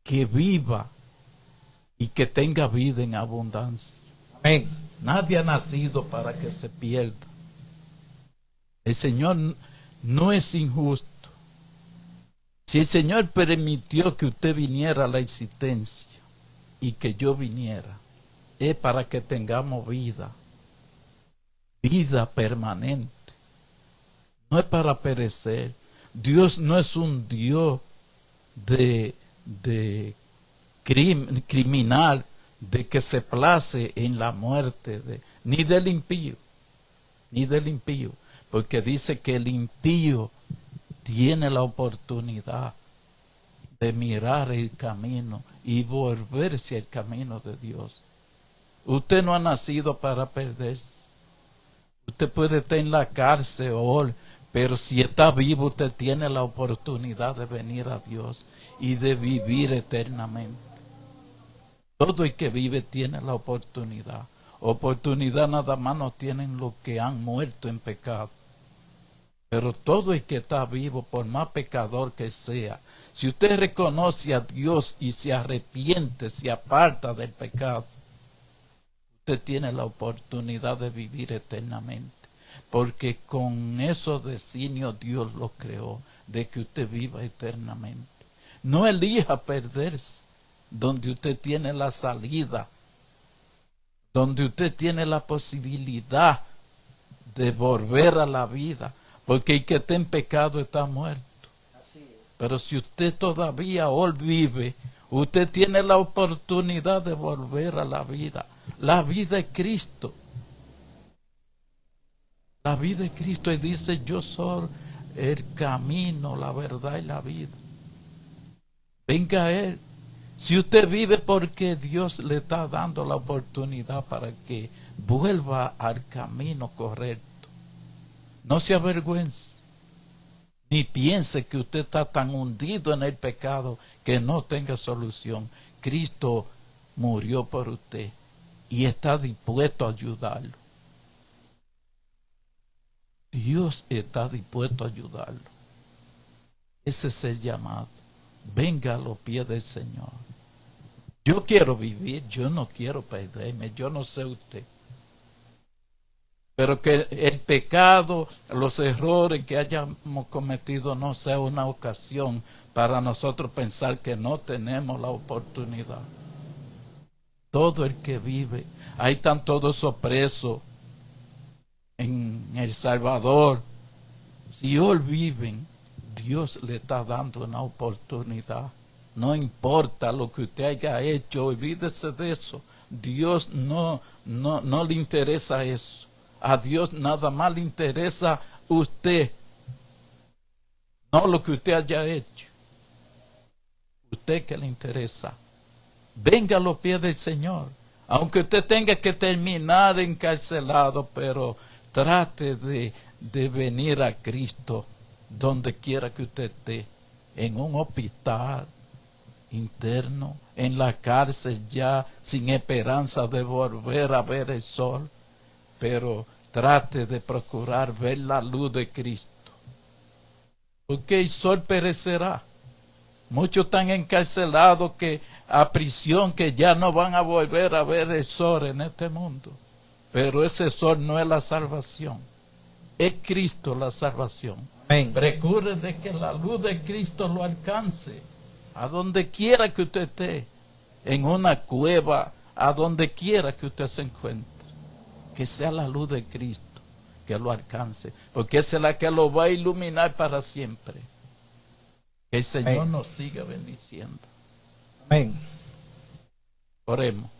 que viva y que tenga vida en abundancia. Amén. Nadie ha nacido para que se pierda. El Señor no es injusto. Si el Señor permitió que usted viniera a la existencia y que yo viniera, es para que tengamos vida, vida permanente. No es para perecer. Dios no es un Dios de criminal, de que se place en la muerte, ni del impío, porque dice que el impío tiene la oportunidad de mirar el camino y volverse al camino de Dios. Usted no ha nacido para perderse. Usted puede estar en la cárcel hoy, pero si está vivo, usted tiene la oportunidad de venir a Dios y de vivir eternamente. Todo el que vive tiene la oportunidad. Oportunidad nada más no tienen los que han muerto en pecado. Pero todo el que está vivo, por más pecador que sea, si usted reconoce a Dios y se arrepiente, se aparta del pecado, usted tiene la oportunidad de vivir eternamente. Porque con esos designios Dios lo creó, de que usted viva eternamente. No elija perderse, donde usted tiene la salida, donde usted tiene la posibilidad de volver a la vida, porque el que está en pecado está muerto. Pero si usted todavía hoy vive, usted tiene la oportunidad de volver a la vida. La vida es Cristo. La vida es Cristo, y dice: yo soy el camino, la verdad y la vida. Venga a Él. Si usted vive, porque Dios le está dando la oportunidad para que vuelva al camino correcto. No se avergüence, ni piense que usted está tan hundido en el pecado que no tenga solución. Cristo murió por usted y está dispuesto a ayudarlo. Dios está dispuesto a ayudarlo. Ese es el llamado. Venga a los pies del Señor. Yo quiero vivir, yo no quiero perderme, yo no sé usted. Pero que el pecado, los errores que hayamos cometido no sea una ocasión para nosotros pensar que no tenemos la oportunidad. Todo el que vive, ahí están todos esos presos en El Salvador. Si hoy viven, Dios le está dando una oportunidad. No importa lo que usted haya hecho, olvídese de eso. Dios no le interesa eso. A Dios nada más le interesa usted, no lo que usted haya hecho. Usted que le interesa. Venga a los pies del Señor. Aunque usted tenga que terminar encarcelado, pero trate de venir a Cristo donde quiera que usted esté. En un hospital interno, en la cárcel ya sin esperanza de volver a ver el sol. Pero trate de procurar ver la luz de Cristo. Porque el sol perecerá. Muchos están encarcelados a prisión, que ya no van a volver a ver el sol en este mundo. Pero ese sol no es la salvación. Es Cristo la salvación. Amén. Procure de que la luz de Cristo lo alcance a donde quiera que usted esté, en una cueva, a donde quiera que usted se encuentre. Que sea la luz de Cristo que lo alcance, porque esa es la que lo va a iluminar para siempre. Que el Señor Amén. nos siga bendiciendo. Amén. Oremos.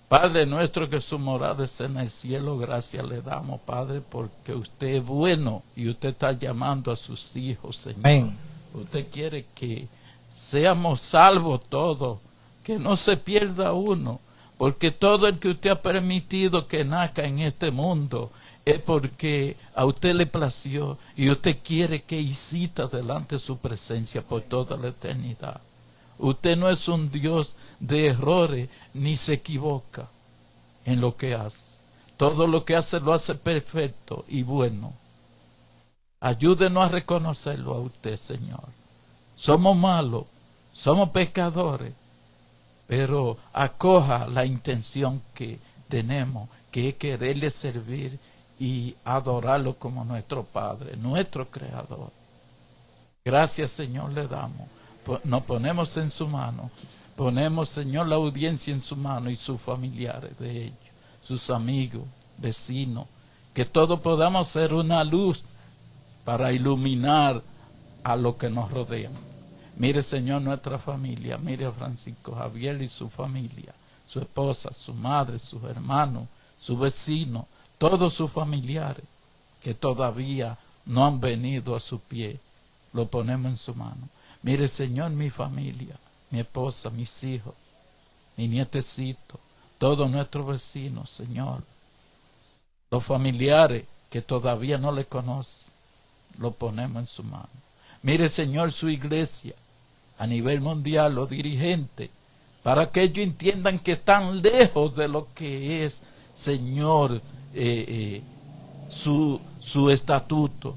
Padre nuestro que su morada es en el cielo, gracias le damos, Padre, porque usted es bueno y usted está llamando a sus hijos, Señor. Amén. Usted quiere que seamos salvos todos, que no se pierda uno, porque todo el que usted ha permitido que nazca en este mundo es porque a usted le plació y usted quiere que visita delante de su presencia por toda la eternidad. Usted no es un Dios de errores ni se equivoca en lo que hace. Todo lo que hace lo hace perfecto y bueno. Ayúdenos a reconocerlo a usted, Señor. Somos malos, somos pecadores, pero acoja la intención que tenemos, que es quererle servir y adorarlo como nuestro Padre, nuestro Creador. Gracias, Señor, le damos. Nos ponemos en su mano. Ponemos, Señor, la audiencia en su mano y sus familiares de ellos, sus amigos, vecinos. Que todos podamos ser una luz para iluminar a lo que nos rodean. Mire, Señor, nuestra familia. Mire a Francisco Javier y su familia. Su esposa, su madre, sus hermanos, sus vecinos, todos sus familiares que todavía no han venido a su pie. Lo ponemos en su mano. Mire, Señor, mi familia, mi esposa, mis hijos, mi nietecito, todos nuestros vecinos, Señor. Los familiares que todavía no le conocen, lo ponemos en su mano. Mire, Señor, su iglesia a nivel mundial, los dirigentes, para que ellos entiendan que están lejos de lo que es, Señor, su estatuto,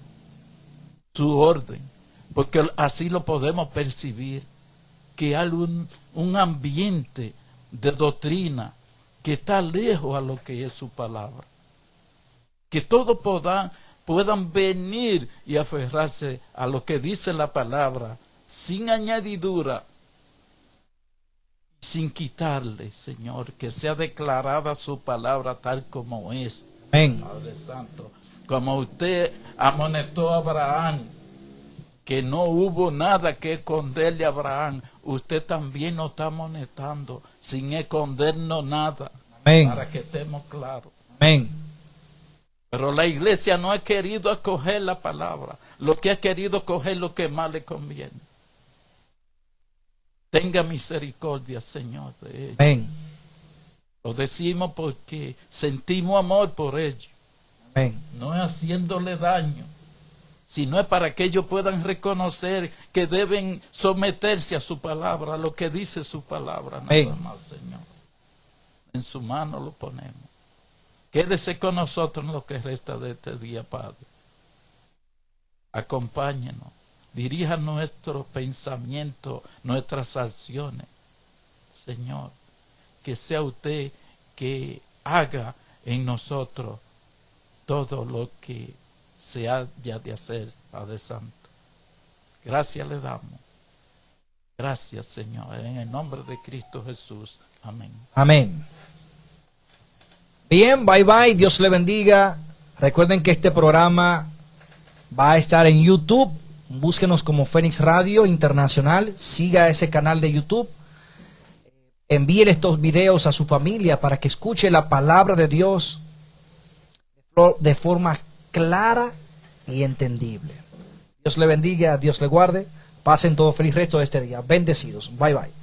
su orden. Porque así lo podemos percibir, que hay un ambiente de doctrina que está lejos a lo que es su palabra. Que todos puedan venir y aferrarse a lo que dice la palabra, sin añadidura, sin quitarle, Señor, que sea declarada su palabra tal como es. Amén. Padre Santo, como usted amonestó a Abraham, que no hubo nada que esconderle a Abraham, usted también nos está amonestando sin escondernos nada. Amén. Para que estemos claros. Amén. Pero la iglesia no ha querido acoger la palabra, lo que ha querido acoger lo que más le conviene. Tenga misericordia, Señor, de ellos. Amén. Lo decimos porque sentimos amor por ellos. Amén. No es haciéndole daño, sino es para que ellos puedan reconocer que deben someterse a su palabra, a lo que dice su palabra, Amén. nada más, Señor. En su mano lo ponemos. Quédese con nosotros en lo que resta de este día, Padre. Acompáñenos, dirija nuestros pensamientos, nuestras acciones, Señor. Que sea usted que haga en nosotros todo lo que se haya de hacer, Padre Santo. Gracias le damos. Gracias, Señor. En el nombre de Cristo Jesús. Amén. Amén. Bien, bye bye. Dios le bendiga. Recuerden que este programa va a estar en YouTube. Búsquenos como Fénix Radio Internacional. Siga ese canal de YouTube. Envíe estos videos a su familia para que escuche la palabra de Dios de forma clara y entendible. Dios le bendiga, Dios le guarde. Pasen todo feliz resto de este día. Bendecidos. Bye bye.